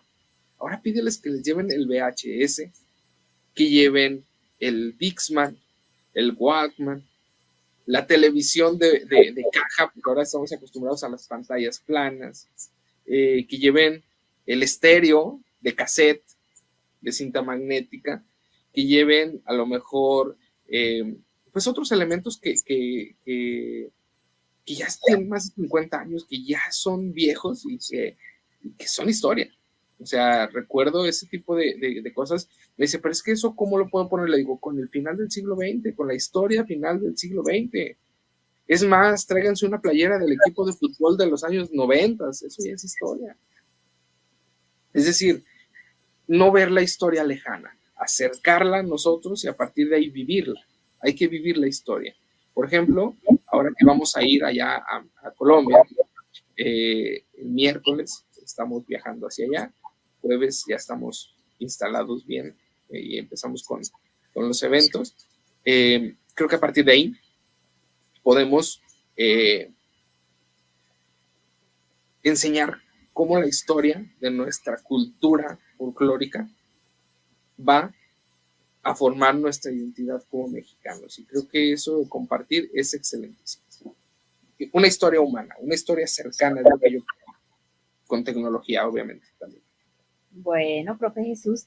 Ahora pídeles que les lleven el VHS, que lleven el Dixman, el Walkman, la televisión de caja, porque ahora estamos acostumbrados a las pantallas planas, que lleven el estéreo de cassette, de cinta magnética, que lleven a lo mejor pues otros elementos que ya tienen más de 50 años, que ya son viejos y que son historia. O sea, recuerdo ese tipo de cosas. Me dice, pero es que eso, ¿cómo lo puedo poner? Le digo, con el final del siglo XX, con la historia final del siglo XX. Es más, tráiganse una playera del equipo de fútbol de los años 90, eso ya es historia. Es decir, no ver la historia lejana, acercarla a nosotros y a partir de ahí vivirla. Hay que vivir la historia. Por ejemplo, ahora que vamos a ir allá a Colombia, el miércoles estamos viajando hacia allá, jueves ya estamos instalados bien y empezamos con los eventos. Creo que a partir de ahí podemos enseñar cómo la historia de nuestra cultura folclórica va a formar nuestra identidad como mexicanos. Y creo que eso de compartir es excelentísimo. Una historia humana, una historia cercana de lo que yo creo, con tecnología, obviamente, también. Bueno, profe Jesús,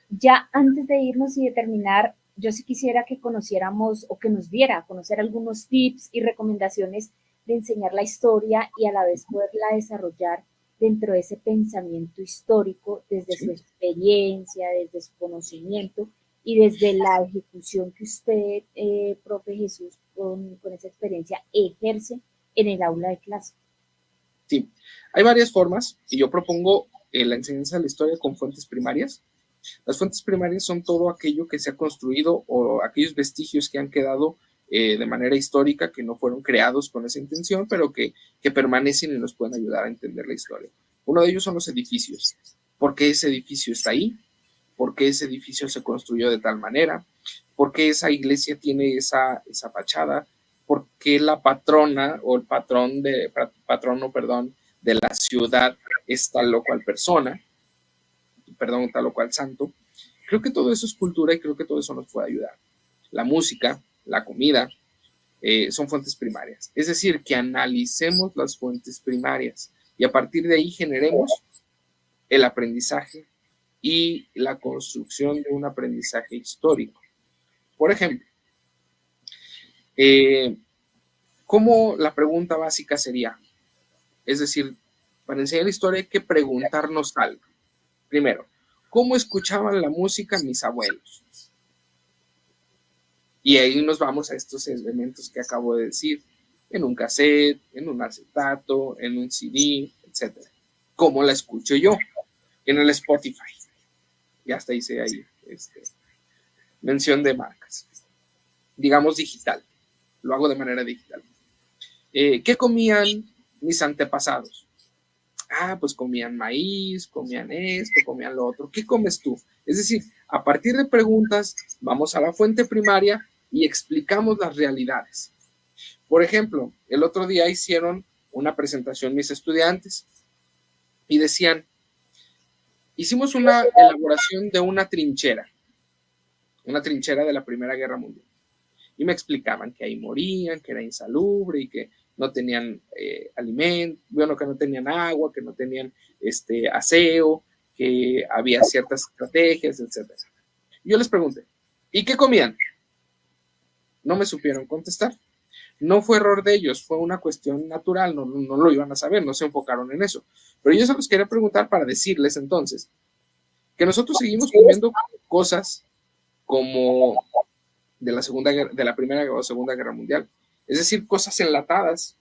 ya antes de irnos y de terminar, yo sí quisiera que conociéramos o que nos diera a conocer algunos tips y recomendaciones de enseñar la historia y a la vez poderla desarrollar dentro de ese pensamiento histórico, desde su experiencia, desde su conocimiento y desde la ejecución que usted, profe Jesús, con esa experiencia ejerce en el aula de clase. Sí, hay varias formas y yo propongo la enseñanza de la historia con fuentes primarias. Las fuentes primarias son todo aquello que se ha construido o aquellos vestigios que han quedado de manera histórica, que no fueron creados con esa intención, pero que permanecen y nos pueden ayudar a entender la historia. Uno de ellos son los edificios. ¿Por qué ese edificio está ahí? ¿Por qué ese edificio se construyó de tal manera? ¿Por qué esa iglesia tiene esa fachada? ¿Por qué la patrona o el patrono, de la ciudad es tal o cual persona? Perdón, tal o cual santo. Creo que todo eso es cultura y creo que todo eso nos puede ayudar. La música, la comida, son fuentes primarias. Es decir, que analicemos las fuentes primarias y a partir de ahí generemos el aprendizaje y la construcción de un aprendizaje histórico. Por ejemplo, ¿cómo la pregunta básica sería? Es decir, para enseñar la historia hay que preguntarnos algo. Primero, ¿cómo escuchaban la música mis abuelos? Y ahí nos vamos a estos elementos que acabo de decir, en un cassette, en un acetato, en un CD, etc. ¿Cómo la escucho yo? En el Spotify. Ya hasta hice ahí mención de marcas. Digamos digital. Lo hago de manera digital. ¿Qué comían mis antepasados? Pues comían maíz, comían esto, comían lo otro. ¿Qué comes tú? Es decir, a partir de preguntas, vamos a la fuente primaria y explicamos las realidades. Por ejemplo, el otro día hicieron una presentación mis estudiantes y decían, hicimos una elaboración de una trinchera de la Primera Guerra Mundial. Y me explicaban que ahí morían, que era insalubre y que no tenían alimento, bueno, que no tenían agua, que no tenían aseo, que había ciertas estrategias, etc. Yo les pregunté, ¿y qué comían? No me supieron contestar. No fue error de ellos, fue una cuestión natural, no lo iban a saber, no se enfocaron en eso. Pero yo se los quería preguntar para decirles entonces que nosotros seguimos comiendo cosas como de la Primera o Segunda Guerra Mundial. Es decir, cosas enlatadas,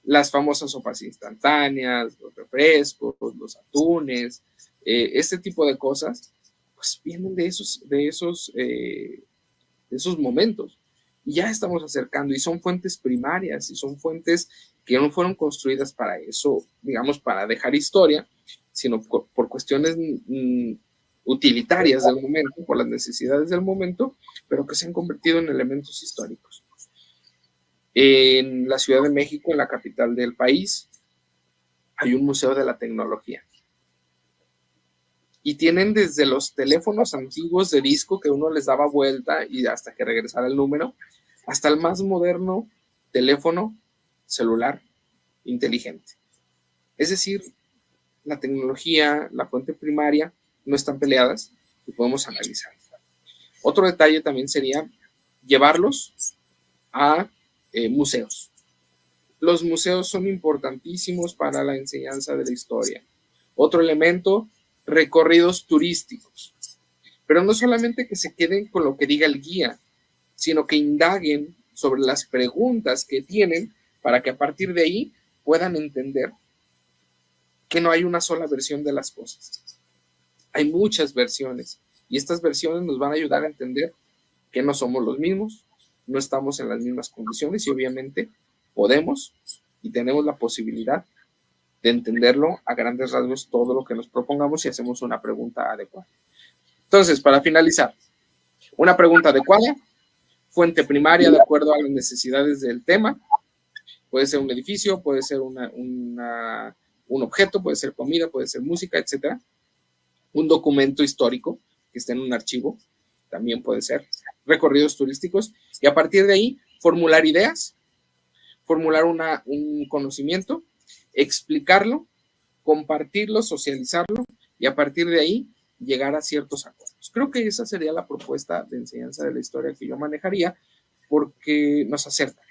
las famosas sopas instantáneas, los refrescos, los atunes, este tipo de cosas, pues vienen de esos momentos. Y ya estamos acercando y son fuentes primarias y son fuentes que no fueron construidas para eso, digamos, para dejar historia, sino por cuestiones utilitarias del momento, por las necesidades del momento, pero que se han convertido en elementos históricos. En la Ciudad de México, en la capital del país, hay un museo de la tecnología. Y tienen desde los teléfonos antiguos de disco que uno les daba vuelta y hasta que regresara el número, hasta el más moderno teléfono celular inteligente. Es decir, la tecnología, la fuente primaria, no están peleadas y podemos analizar. Otro detalle también sería llevarlos a museos. Los museos son importantísimos para la enseñanza de la historia. Otro elemento, recorridos turísticos. Pero no solamente que se queden con lo que diga el guía, sino que indaguen sobre las preguntas que tienen para que a partir de ahí puedan entender que no hay una sola versión de las cosas. Hay muchas versiones y estas versiones nos van a ayudar a entender que no somos los mismos, no estamos en las mismas condiciones y obviamente podemos y tenemos la posibilidad de entenderlo a grandes rasgos todo lo que nos propongamos si hacemos una pregunta adecuada. Entonces, para finalizar, una pregunta adecuada, fuente primaria de acuerdo a las necesidades del tema. Puede ser un edificio, puede ser un objeto, puede ser comida, puede ser música, etc. Un documento histórico que esté en un archivo, también puede ser. Recorridos turísticos. Y a partir de ahí, formular ideas, formular un conocimiento, explicarlo, compartirlo, socializarlo, y a partir de ahí llegar a ciertos acuerdos. Creo que esa sería la propuesta de enseñanza de la historia que yo manejaría, porque nos acerca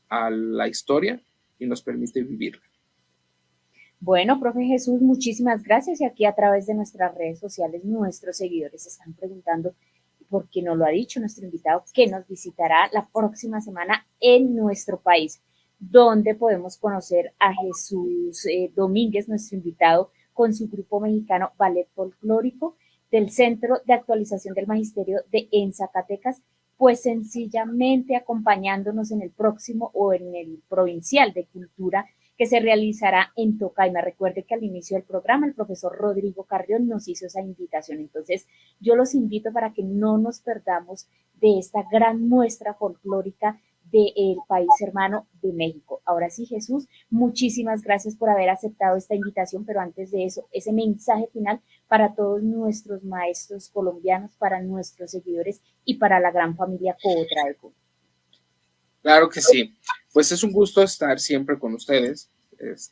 a la historia y nos permite vivirla. Bueno, profe Jesús, muchísimas gracias. Y aquí a través de nuestras redes sociales, nuestros seguidores están preguntando, por qué no lo ha dicho nuestro invitado, que nos visitará la próxima semana en nuestro país, donde podemos conocer a Jesús Domínguez, nuestro invitado, con su grupo mexicano Ballet Folclórico del Centro de Actualización del Magisterio de en Zacatecas, pues sencillamente acompañándonos en el próximo o en el Provincial de Cultura que se realizará en Tocaima. Recuerde que al inicio del programa el profesor Rodrigo Carrión nos hizo esa invitación. Entonces, yo los invito para que no nos perdamos de esta gran muestra folclórica del país hermano de México. Ahora sí, Jesús, muchísimas gracias por haber aceptado esta invitación, pero antes de eso, ese mensaje final para todos nuestros maestros colombianos, para nuestros seguidores y para la gran familia Cobotraeco. Claro que sí. Pues es un gusto estar siempre con ustedes.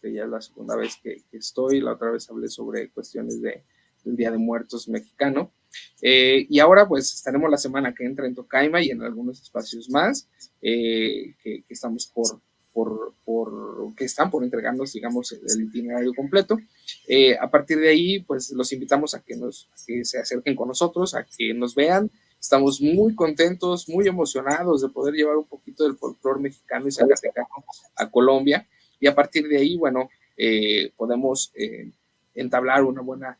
Ya es la segunda vez que estoy. La otra vez hablé sobre cuestiones del Día de Muertos mexicano. Y ahora pues estaremos la semana que entra en Tocaima y en algunos espacios más que estamos que están por entregarnos, digamos, el itinerario completo. A partir de ahí, pues los invitamos a que se acerquen con nosotros, a que nos vean. Estamos muy contentos, muy emocionados de poder llevar un poquito del folclore mexicano y zacatecano a Colombia, y a partir de ahí, bueno, podemos entablar una buena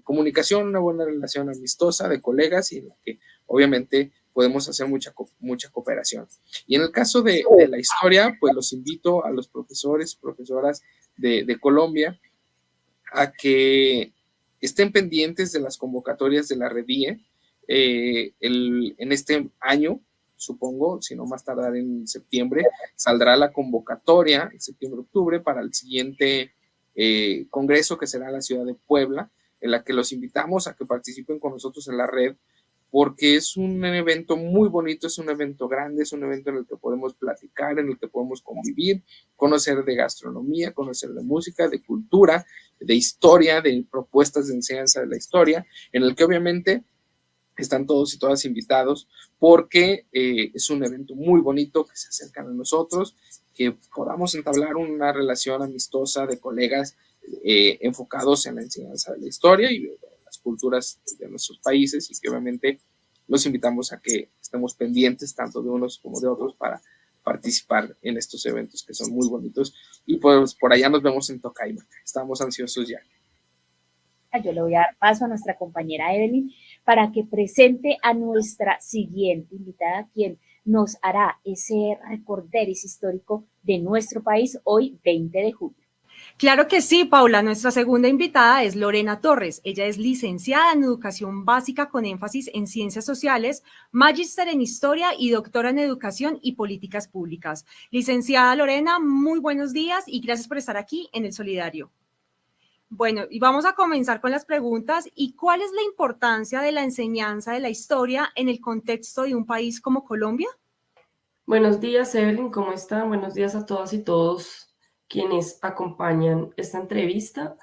comunicación, una buena relación amistosa de colegas, y en la que obviamente podemos hacer mucha cooperación. Y en el caso de la historia, pues los invito a los profesores, profesoras de Colombia a que estén pendientes de las convocatorias de la REDIE. En este año, supongo, si no más tardar en septiembre, saldrá la convocatoria en septiembre-octubre para el siguiente congreso que será en la ciudad de Puebla, en la que los invitamos a que participen con nosotros en la red, porque es un evento muy bonito, es un evento grande, es un evento en el que podemos platicar, en el que podemos convivir, conocer de gastronomía, conocer de música, de cultura, de historia, de propuestas de enseñanza de la historia, en el que obviamente están todos y todas invitados, porque es un evento muy bonito, que se acercan a nosotros, que podamos entablar una relación amistosa de colegas enfocados en la enseñanza de la historia y de las culturas de nuestros países, y que obviamente los invitamos a que estemos pendientes tanto de unos como de otros para participar en estos eventos que son muy bonitos. Y pues por allá nos vemos en Tocaima. Estamos ansiosos ya. Yo le voy a dar paso a nuestra compañera Evelyn para que presente a nuestra siguiente invitada, quien nos hará ese recorderis histórico de nuestro país hoy, 20 de julio. Claro que sí, Paula. Nuestra segunda invitada es Lorena Torres. Ella es licenciada en Educación Básica con énfasis en Ciencias Sociales, magíster en Historia y doctora en Educación y Políticas Públicas. Licenciada Lorena, muy buenos días y gracias por estar aquí en El Solidario. Bueno, y vamos a comenzar con las preguntas. ¿Y cuál es la importancia de la enseñanza de la historia en el contexto de un país como Colombia? Buenos días, Evelyn, ¿cómo están? Buenos días a todas y todos quienes acompañan esta entrevista.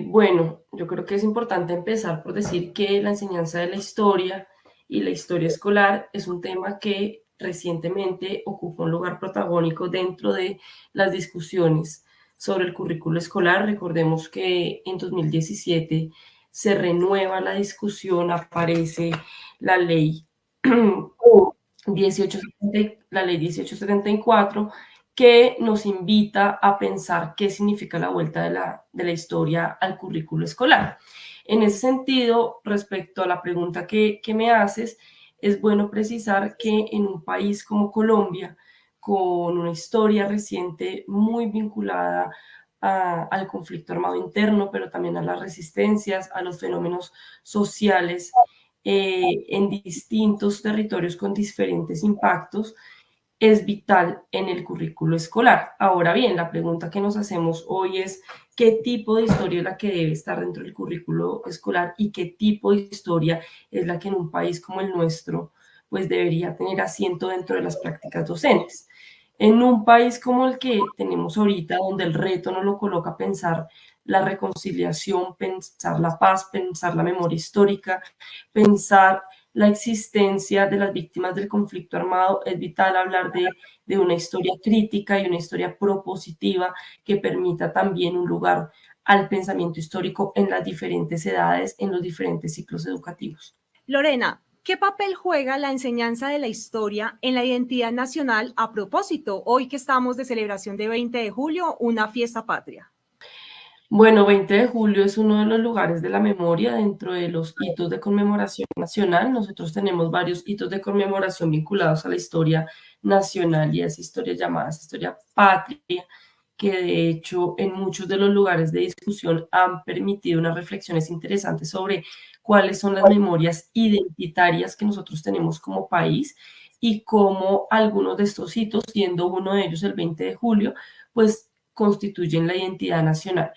Bueno, yo creo que es importante empezar por decir que la enseñanza de la historia y la historia escolar es un tema que recientemente ocupa un lugar protagónico dentro de las discusiones sobre el currículo escolar. Recordemos que en 2017 se renueva la discusión, aparece la ley 1874, que nos invita a pensar qué significa la vuelta de la historia al currículo escolar. En ese sentido, respecto a la pregunta que me haces, es bueno precisar que en un país como Colombia, con una historia reciente muy vinculada al conflicto armado interno, pero también a las resistencias, a los fenómenos sociales en distintos territorios con diferentes impactos, es vital en el currículo escolar. Ahora bien, la pregunta que nos hacemos hoy es qué tipo de historia es la que debe estar dentro del currículo escolar y qué tipo de historia es la que en un país como el nuestro pues debería tener asiento dentro de las prácticas docentes. En un país como el que tenemos ahorita, donde el reto nos lo coloca a pensar la reconciliación, pensar la paz, pensar la memoria histórica, pensar la existencia de las víctimas del conflicto armado, es vital hablar de una historia crítica y una historia propositiva que permita también un lugar al pensamiento histórico en las diferentes edades, en los diferentes ciclos educativos. Lorena, ¿qué papel juega la enseñanza de la historia en la identidad nacional a propósito, hoy que estamos de celebración de 20 de julio, una fiesta patria? Bueno, 20 de julio es uno de los lugares de la memoria dentro de los hitos de conmemoración nacional. Nosotros tenemos varios hitos de conmemoración vinculados a la historia nacional y a esa historia llamada historia patria, que de hecho en muchos de los lugares de discusión han permitido unas reflexiones interesantes sobre cuáles son las memorias identitarias que nosotros tenemos como país y cómo algunos de estos hitos, siendo uno de ellos el 20 de julio, pues constituyen la identidad nacional.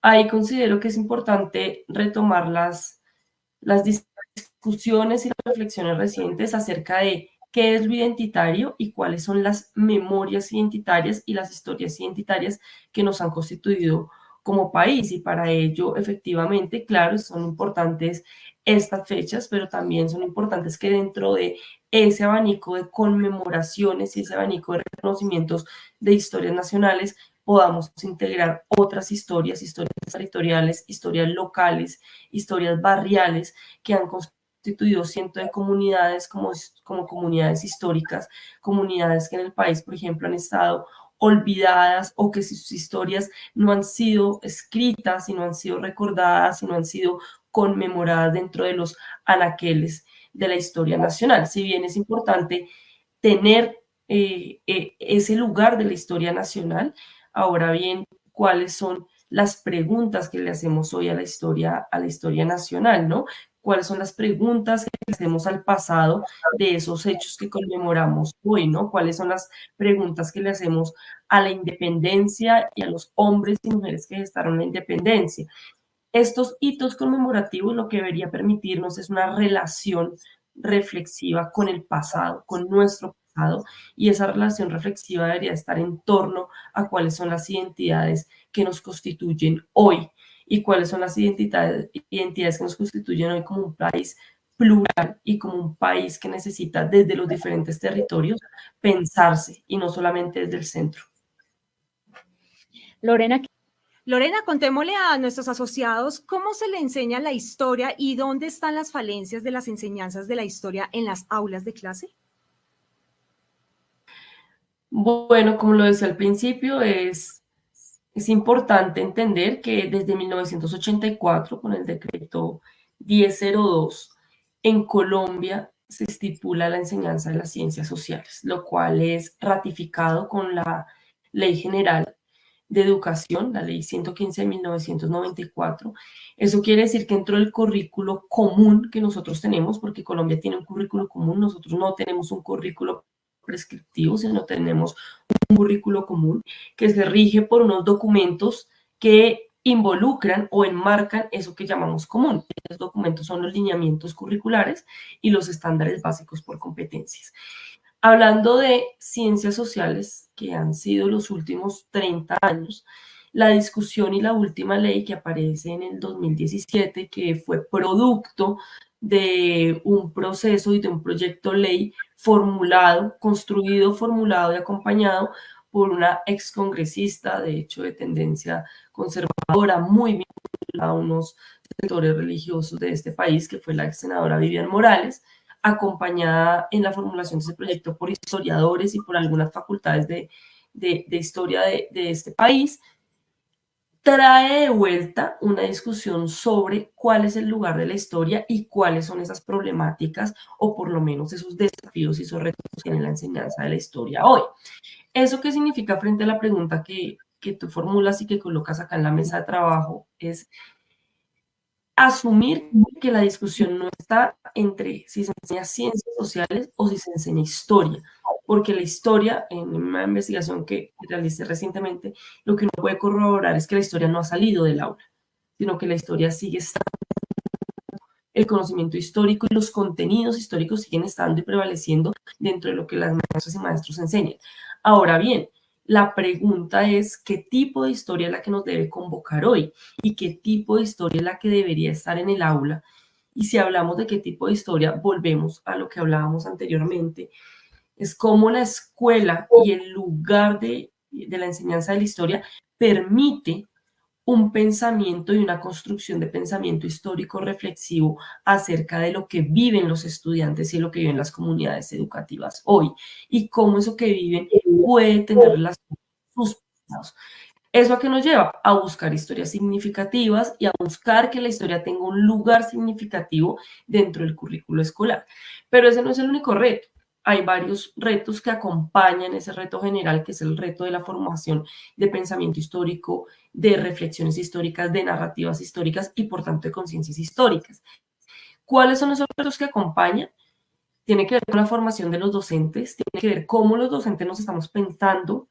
Ahí considero que es importante retomar las discusiones y las reflexiones recientes acerca de qué es lo identitario y cuáles son las memorias identitarias y las historias identitarias que nos han constituido como país. Y para ello, efectivamente, claro, son importantes estas fechas, pero también son importantes que dentro de ese abanico de conmemoraciones y ese abanico de reconocimientos de historias nacionales podamos integrar otras historias, historias territoriales, historias locales, historias barriales que han constituido cientos de comunidades como comunidades históricas, comunidades que en el país, por ejemplo, han estado olvidadas o que sus historias no han sido escritas y no han sido recordadas y no han sido conmemoradas dentro de los anaqueles de la historia nacional. Si bien es importante tener ese lugar de la historia nacional, ahora bien, ¿cuáles son las preguntas que le hacemos hoy a la historia nacional, ¿no? ¿Cuáles son las preguntas que le hacemos al pasado de esos hechos que conmemoramos hoy, ¿no? ¿Cuáles son las preguntas que le hacemos a la independencia y a los hombres y mujeres que gestaron la independencia? Estos hitos conmemorativos lo que debería permitirnos es una relación reflexiva con el pasado, con nuestro pasado, y esa relación reflexiva debería estar en torno a cuáles son las identidades que nos constituyen hoy y cuáles son las identidades que nos constituyen hoy como un país plural y como un país que necesita desde los diferentes territorios pensarse y no solamente desde el centro. Lorena, contémosle a nuestros asociados cómo se le enseña la historia y dónde están las falencias de las enseñanzas de la historia en las aulas de clase. Bueno, como lo decía al principio, es importante entender que desde 1984, con el decreto 1002, en Colombia se estipula la enseñanza de las ciencias sociales, lo cual es ratificado con la Ley General de Educación, la Ley 115 de 1994. Eso quiere decir que dentro del currículo común que nosotros tenemos, porque Colombia tiene un currículo común, nosotros no tenemos un currículo prescriptivo, sino tenemos un currículo común que se rige por unos documentos que involucran o enmarcan eso que llamamos común. Los documentos son los lineamientos curriculares y los estándares básicos por competencias. Hablando de ciencias sociales, que han sido los últimos 30 años, la discusión y la última ley que aparece en el 2017, que fue producto de un proceso y de un proyecto ley formulado, construido, formulado y acompañado por una excongresista, de hecho de tendencia conservadora, muy vinculada a unos sectores religiosos de este país, que fue la ex senadora Vivian Morales, acompañada en la formulación de ese proyecto por historiadores y por algunas facultades de historia de este país, trae de vuelta una discusión sobre cuál es el lugar de la historia y cuáles son esas problemáticas o por lo menos esos desafíos y esos retos que tiene la enseñanza de la historia hoy. ¿Eso qué significa frente a la pregunta que tú formulas y que colocas acá en la mesa de trabajo? Es asumir que la discusión no está entre si se enseña ciencias sociales o si se enseña historia, porque la historia, en una investigación que realicé recientemente, lo que uno puede corroborar es que la historia no ha salido del aula, sino que la historia sigue estando, el conocimiento histórico y los contenidos históricos siguen estando y prevaleciendo dentro de lo que las maestras y maestros enseñan. Ahora bien, la pregunta es qué tipo de historia es la que nos debe convocar hoy y qué tipo de historia es la que debería estar en el aula. Y si hablamos de qué tipo de historia, volvemos a lo que hablábamos anteriormente, es cómo la escuela y el lugar de la enseñanza de la historia permite un pensamiento y una construcción de pensamiento histórico reflexivo acerca de lo que viven los estudiantes y lo que viven las comunidades educativas hoy y cómo eso que viven puede tener relación con sus pasados. ¿Eso a qué nos lleva? A buscar historias significativas y a buscar que la historia tenga un lugar significativo dentro del currículo escolar. Pero ese no es el único reto. Hay varios retos que acompañan ese reto general, que es el reto de la formación de pensamiento histórico, de reflexiones históricas, de narrativas históricas y, por tanto, de conciencias históricas. ¿Cuáles son esos retos que acompañan? Tiene que ver con la formación de los docentes, tiene que ver cómo los docentes nos estamos pensando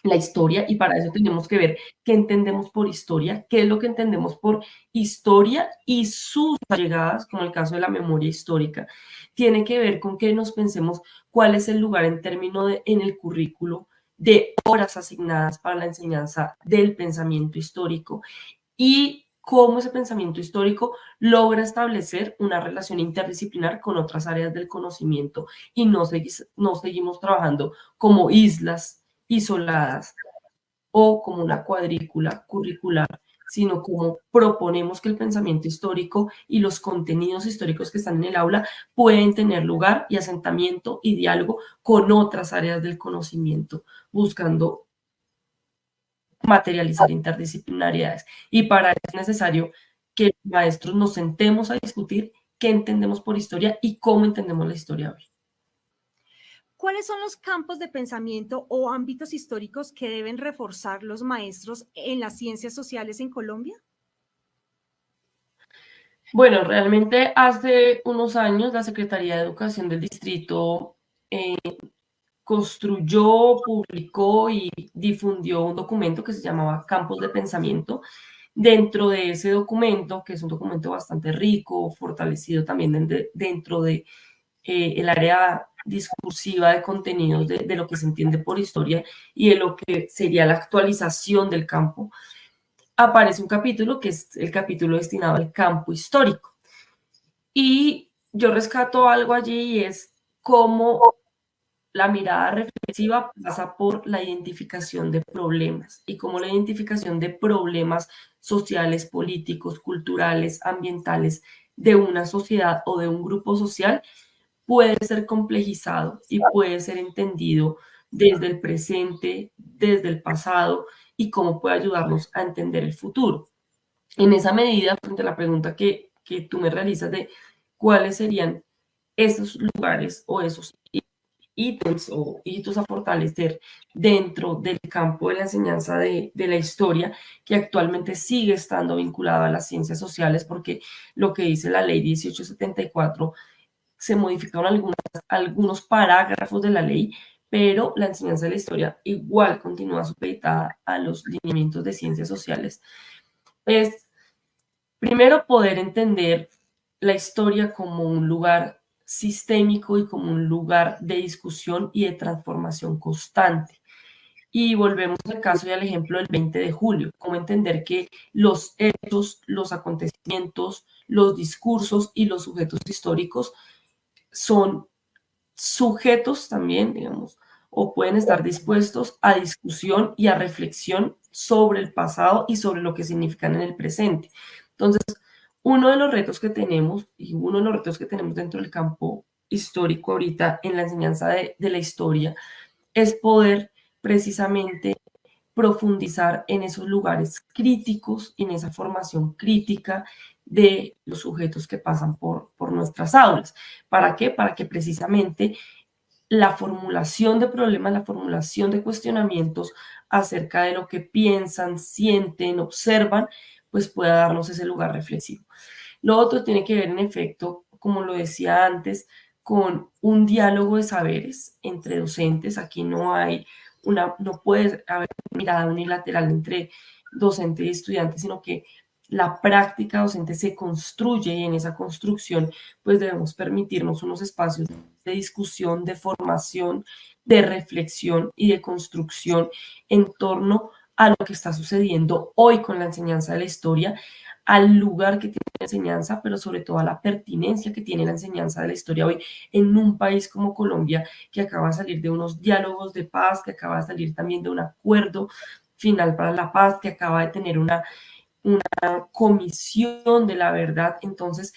la historia y para eso tenemos que ver qué entendemos por historia, qué es lo que entendemos por historia y sus allegadas, como el caso de la memoria histórica. Tiene que ver con que nos pensemos cuál es el lugar en términos de, en el currículo de horas asignadas para la enseñanza del pensamiento histórico y cómo ese pensamiento histórico logra establecer una relación interdisciplinar con otras áreas del conocimiento y no seguimos trabajando como islas isoladas o como una cuadrícula curricular, sino como proponemos que el pensamiento histórico y los contenidos históricos que están en el aula pueden tener lugar y asentamiento y diálogo con otras áreas del conocimiento, buscando materializar interdisciplinariedades. Y para eso es necesario que los maestros nos sentemos a discutir qué entendemos por historia y cómo entendemos la historia hoy. ¿Cuáles son los campos de pensamiento o ámbitos históricos que deben reforzar los maestros en las ciencias sociales en Colombia? Bueno, realmente hace unos años la Secretaría de Educación del Distrito construyó, publicó y difundió un documento que se llamaba Campos de Pensamiento. Dentro de ese documento, que es un documento bastante rico, fortalecido también dentro de el área discursiva de contenidos de lo que se entiende por historia y de lo que sería la actualización del campo, aparece un capítulo que es el capítulo destinado al campo histórico. Y yo rescato algo allí y es cómo la mirada reflexiva pasa por la identificación de problemas y cómo la identificación de problemas sociales, políticos, culturales, ambientales de una sociedad o de un grupo social puede ser complejizado y puede ser entendido desde el presente, desde el pasado y cómo puede ayudarnos a entender el futuro. En esa medida, frente a la pregunta que tú me realizas de cuáles serían esos lugares o esos ítems o hitos a fortalecer dentro del campo de la enseñanza de la historia, que actualmente sigue estando vinculado a las ciencias sociales, porque lo que dice la ley 1874 se modificaron algunos parágrafos de la ley, pero la enseñanza de la historia igual continúa supeditada a los lineamientos de ciencias sociales. Es primero poder entender la historia como un lugar sistémico y como un lugar de discusión y de transformación constante. Y volvemos al caso y al ejemplo del 20 de julio, cómo entender que los hechos, los acontecimientos, los discursos y los sujetos históricos son sujetos también, digamos, o pueden estar dispuestos a discusión y a reflexión sobre el pasado y sobre lo que significan en el presente. Entonces, uno de los retos que tenemos, y uno de los retos que tenemos dentro del campo histórico ahorita en la enseñanza de la historia, es poder precisamente profundizar en esos lugares críticos, en esa formación crítica de los sujetos que pasan por nuestras aulas. ¿Para qué? Para que precisamente la formulación de problemas, la formulación de cuestionamientos acerca de lo que piensan, sienten, observan, pues pueda darnos ese lugar reflexivo. Lo otro tiene que ver, en efecto, como lo decía antes, con un diálogo de saberes entre docentes. Aquí no puede haber una mirada unilateral entre docente y estudiante, sino que la práctica docente se construye y en esa construcción pues debemos permitirnos unos espacios de discusión, de formación, de reflexión y de construcción en torno a lo que está sucediendo hoy con la enseñanza de la historia, al lugar que tiene la enseñanza, pero sobre todo a la pertinencia que tiene la enseñanza de la historia hoy en un país como Colombia, que acaba de salir de unos diálogos de paz, que acaba de salir también de un acuerdo final para la paz, que acaba de tener una comisión de la verdad. Entonces,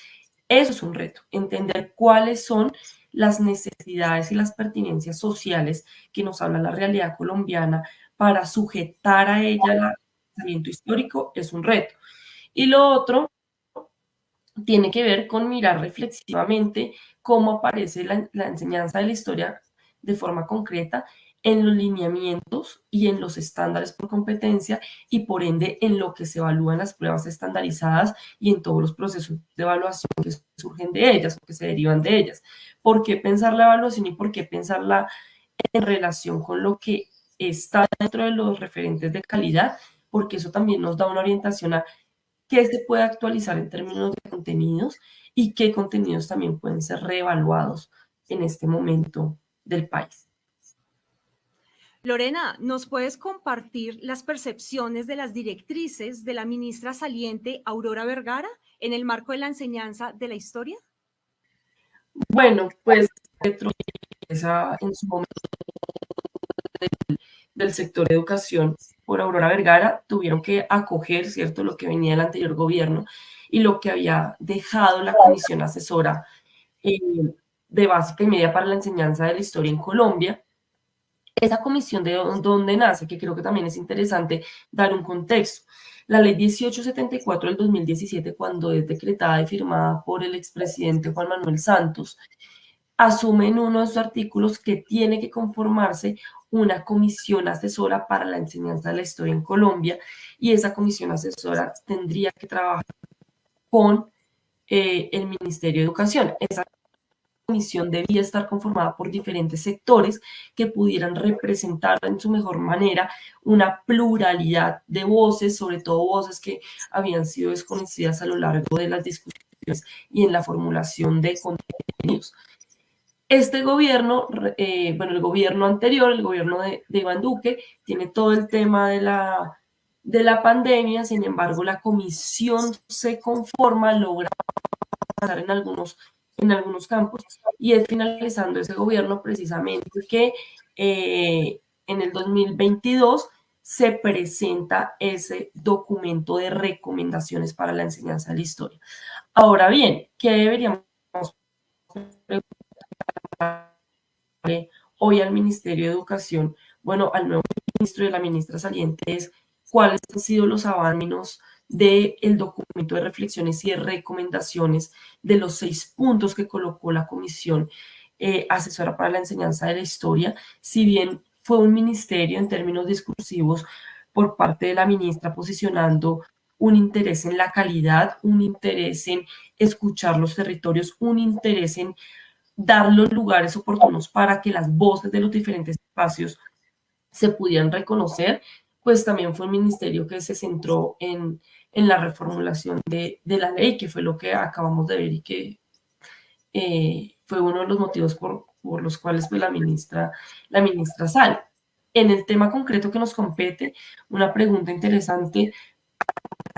eso es un reto, entender cuáles son las necesidades y las pertinencias sociales que nos habla la realidad colombiana para sujetar a ella el pensamiento histórico es un reto. Y lo otro tiene que ver con mirar reflexivamente cómo aparece la enseñanza de la historia de forma concreta en los lineamientos y en los estándares por competencia y por ende en lo que se evalúan las pruebas estandarizadas y en todos los procesos de evaluación que surgen de ellas o que se derivan de ellas. ¿Por qué pensar la evaluación y por qué pensarla en relación con lo que está dentro de los referentes de calidad? Porque eso también nos da una orientación a qué se puede actualizar en términos de contenidos y qué contenidos también pueden ser reevaluados en este momento del país. Lorena, ¿nos puedes compartir las percepciones de las directrices de la ministra saliente Aurora Vergara en el marco de la enseñanza de la historia? Bueno, pues en su momento del sector de educación por Aurora Vergara tuvieron que acoger, ¿cierto?, lo que venía del anterior gobierno y lo que había dejado la Comisión Asesora de Básica y Media para la Enseñanza de la Historia en Colombia. Esa comisión de dónde nace, que creo que también es interesante dar un contexto. La ley 1874 del 2017, cuando es decretada y firmada por el expresidente Juan Manuel Santos, asume en uno de sus artículos que tiene que conformarse una comisión asesora para la enseñanza de la historia en Colombia, y esa comisión asesora tendría que trabajar con el Ministerio de Educación. Esa comisión debía estar conformada por diferentes sectores que pudieran representar en su mejor manera una pluralidad de voces, sobre todo voces que habían sido desconocidas a lo largo de las discusiones y en la formulación de contenidos. Este gobierno, el gobierno anterior, el gobierno de Iván Duque, tiene todo el tema de la pandemia. Sin embargo, la comisión se conforma, logra avanzar en algunos campos, y es finalizando ese gobierno precisamente que en el 2022 se presenta ese documento de recomendaciones para la enseñanza de la historia. Ahora bien, ¿qué deberíamos hoy al Ministerio de Educación? Bueno, al nuevo ministro y a la ministra saliente, es cuáles han sido los avances del documento de reflexiones y de recomendaciones de los 6 puntos que colocó la Comisión Asesora para la Enseñanza de la Historia. Si bien fue un ministerio en términos discursivos por parte de la ministra posicionando un interés en la calidad, un interés en escuchar los territorios, un interés en dar los lugares oportunos para que las voces de los diferentes espacios se pudieran reconocer, pues también fue un ministerio que se centró en la reformulación de la ley, que fue lo que acabamos de ver y que fue uno de los motivos por los cuales pues, la ministra sale. En el tema concreto que nos compete, una pregunta interesante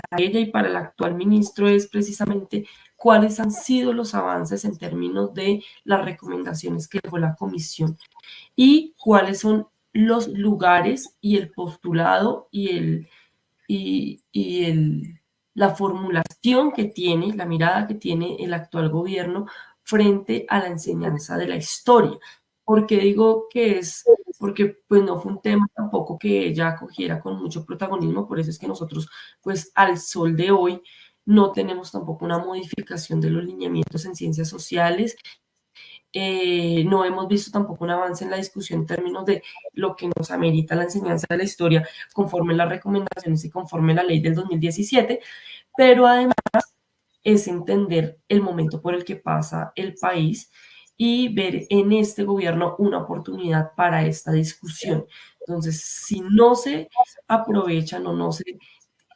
para ella y para el actual ministro es precisamente cuáles han sido los avances en términos de las recomendaciones que dejó la comisión y cuáles son los lugares y el postulado y la formulación que tiene, la mirada que tiene el actual gobierno frente a la enseñanza de la historia. ¿Por qué digo que es? Porque pues no fue un tema tampoco que ella acogiera con mucho protagonismo, por eso es que nosotros pues al sol de hoy no tenemos tampoco una modificación de los lineamientos en ciencias sociales. No hemos visto tampoco un avance en la discusión en términos de lo que nos amerita la enseñanza de la historia conforme las recomendaciones y conforme la ley del 2017, pero además es entender el momento por el que pasa el país y ver en este gobierno una oportunidad para esta discusión. Entonces, si no se aprovechan o no se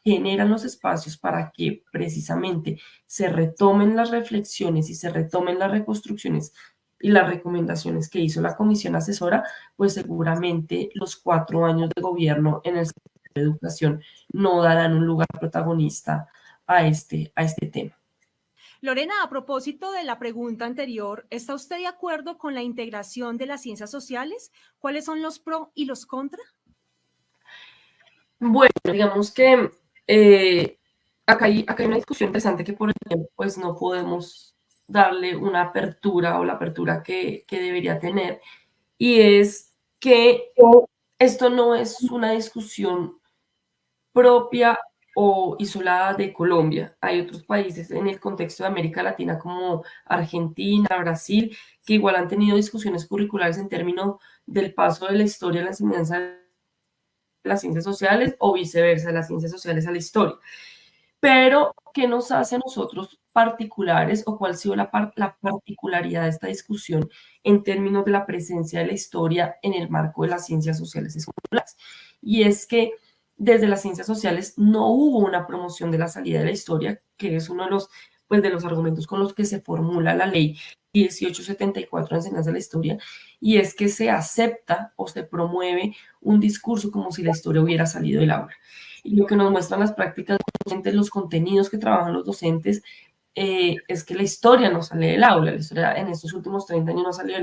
generan los espacios para que precisamente se retomen las reflexiones y se retomen las reconstrucciones y las recomendaciones que hizo la comisión asesora, pues seguramente los 4 años de gobierno en el sector de educación no darán un lugar protagonista a este tema. Lorena, a propósito de la pregunta anterior, ¿está usted de acuerdo con la integración de las ciencias sociales? ¿Cuáles son los pro y los contra? Bueno, digamos que acá hay una discusión interesante que por ejemplo, pues no podemos darle una apertura o la apertura que debería tener, y es que esto no es una discusión propia o isolada de Colombia. Hay otros países en el contexto de América Latina como Argentina, Brasil, que igual han tenido discusiones curriculares en términos del paso de la historia a la enseñanza de las ciencias sociales o viceversa, de las ciencias sociales a la historia. Pero, ¿qué nos hace a nosotros particulares o cuál ha sido la particularidad de esta discusión en términos de la presencia de la historia en el marco de las ciencias sociales escolares? Y es que desde las ciencias sociales no hubo una promoción de la salida de la historia, que es uno de los argumentos con los que se formula la ley 1874 de enseñanza de la historia, y es que se acepta o se promueve un discurso como si la historia hubiera salido del aula. Y lo que nos muestran las prácticas docentes, los contenidos que trabajan los docentes, es que la historia no sale del aula. La historia en estos últimos 30 años no ha salido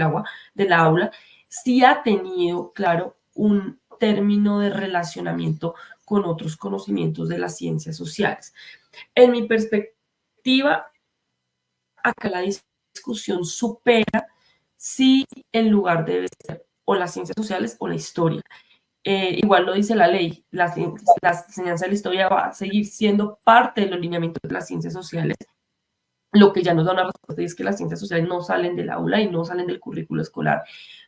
del aula. Sí ha tenido, claro, un término de relacionamiento con otros conocimientos de las ciencias sociales. En mi perspectiva, acá la discusión supera si el lugar debe ser o las ciencias sociales o la historia. Igual lo dice la ley, la enseñanza de la historia va a seguir siendo parte de los lineamientos de las ciencias sociales. Lo que ya nos da una respuesta es que las ciencias sociales no salen del aula y no salen del currículo escolar.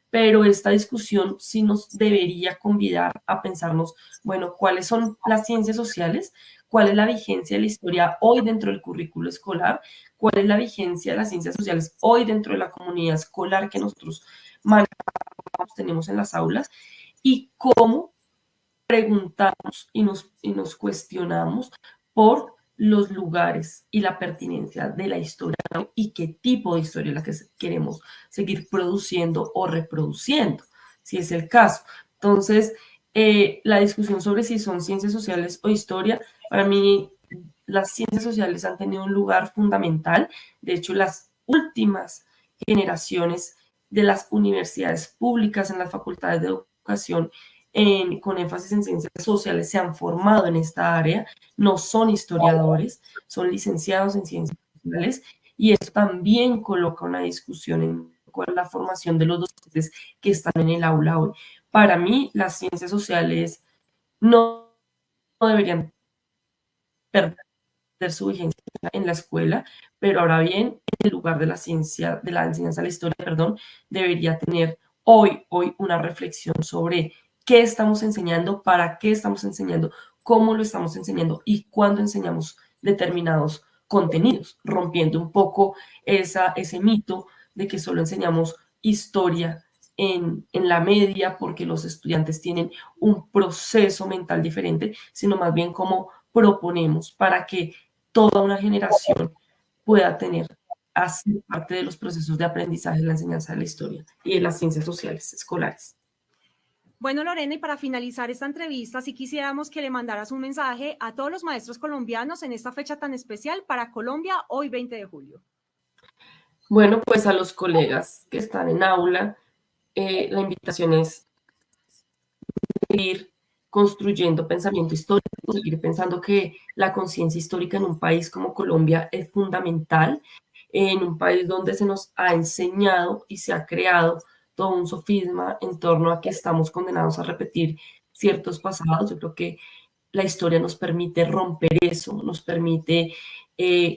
Pero esta discusión sí nos debería convidar a pensarnos, bueno, ¿cuáles son las ciencias sociales? ¿Cuál es la vigencia de la historia hoy dentro del currículo escolar? ¿Cuál es la vigencia de las ciencias sociales hoy dentro de la comunidad escolar que nosotros manejamos, tenemos en las aulas? Y cómo preguntamos y nos cuestionamos por los lugares y la pertinencia de la historia y qué tipo de historia es la que queremos seguir produciendo o reproduciendo, si es el caso. Entonces, la discusión sobre si son ciencias sociales o historia, para mí las ciencias sociales han tenido un lugar fundamental. De hecho, las últimas generaciones de las universidades públicas en las facultades de educación con énfasis en ciencias sociales se han formado en esta área, no son historiadores, son licenciados en ciencias sociales, y esto también coloca una discusión en cuál es la formación de los docentes que están en el aula hoy. Para mí, las ciencias sociales no deberían perder su vigencia en la escuela, pero ahora bien, en el lugar de la ciencia, de la enseñanza de la historia, perdón, debería tener hoy una reflexión sobre qué estamos enseñando, para qué estamos enseñando, cómo lo estamos enseñando y cuándo enseñamos determinados contenidos, rompiendo un poco ese mito de que solo enseñamos historia en la media porque los estudiantes tienen un proceso mental diferente, sino más bien cómo proponemos para que toda una generación pueda tener así parte de los procesos de aprendizaje de la enseñanza de la historia y de las ciencias sociales escolares. Bueno, Lorena, y para finalizar esta entrevista, sí quisiéramos que le mandaras un mensaje a todos los maestros colombianos en esta fecha tan especial para Colombia, hoy 20 de julio. Bueno, pues a los colegas que están en aula, la invitación es seguir construyendo pensamiento histórico, seguir pensando que la conciencia histórica en un país como Colombia es fundamental, en un país donde se nos ha enseñado y se ha creado todo un sofisma en torno a que estamos condenados a repetir ciertos pasados. Yo creo que la historia nos permite romper eso, nos permite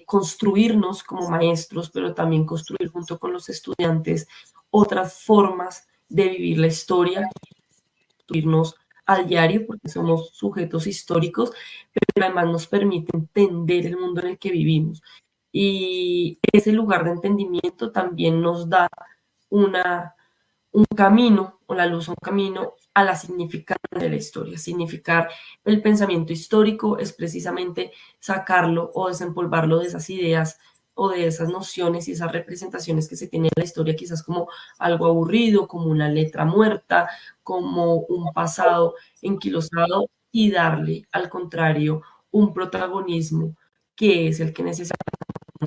construirnos como maestros, pero también construir junto con los estudiantes otras formas de vivir la historia, construirnos a diario porque somos sujetos históricos, pero además nos permite entender el mundo en el que vivimos. y ese lugar de entendimiento también nos da un camino, o la luz, un camino a la significancia de la historia. Significar el pensamiento histórico es precisamente sacarlo o desempolvarlo de esas ideas o de esas nociones y esas representaciones que se tienen en la historia, quizás como algo aburrido, como una letra muerta, como un pasado enquilosado, y darle, al contrario, un protagonismo que es el que necesitamos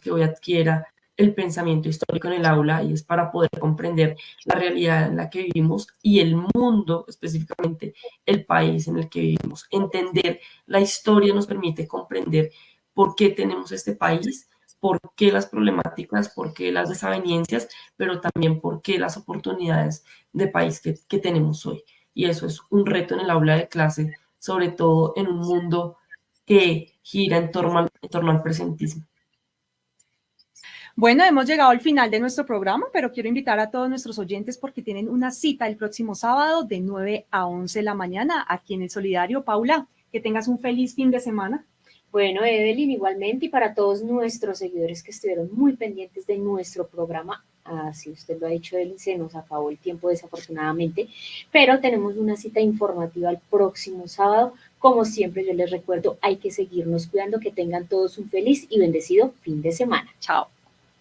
que hoy adquiera el pensamiento histórico en el aula, y es para poder comprender la realidad en la que vivimos y el mundo, específicamente el país en el que vivimos. Entender la historia nos permite comprender por qué tenemos este país, por qué las problemáticas, por qué las desavenencias, pero también por qué las oportunidades de país que tenemos hoy. Y eso es un reto en el aula de clase, sobre todo en un mundo que gira en torno al presentismo. Bueno, hemos llegado al final de nuestro programa, pero quiero invitar a todos nuestros oyentes porque tienen una cita el próximo sábado de 9 a 11 de la mañana aquí en El Solidario. Paula, que tengas un feliz fin de semana. Bueno, Evelyn, igualmente, y para todos nuestros seguidores que estuvieron muy pendientes de nuestro programa, así usted lo ha dicho, Evelyn, se nos acabó el tiempo desafortunadamente, pero tenemos una cita informativa el próximo sábado. Como siempre, yo les recuerdo, hay que seguirnos cuidando, que tengan todos un feliz y bendecido fin de semana. Chao.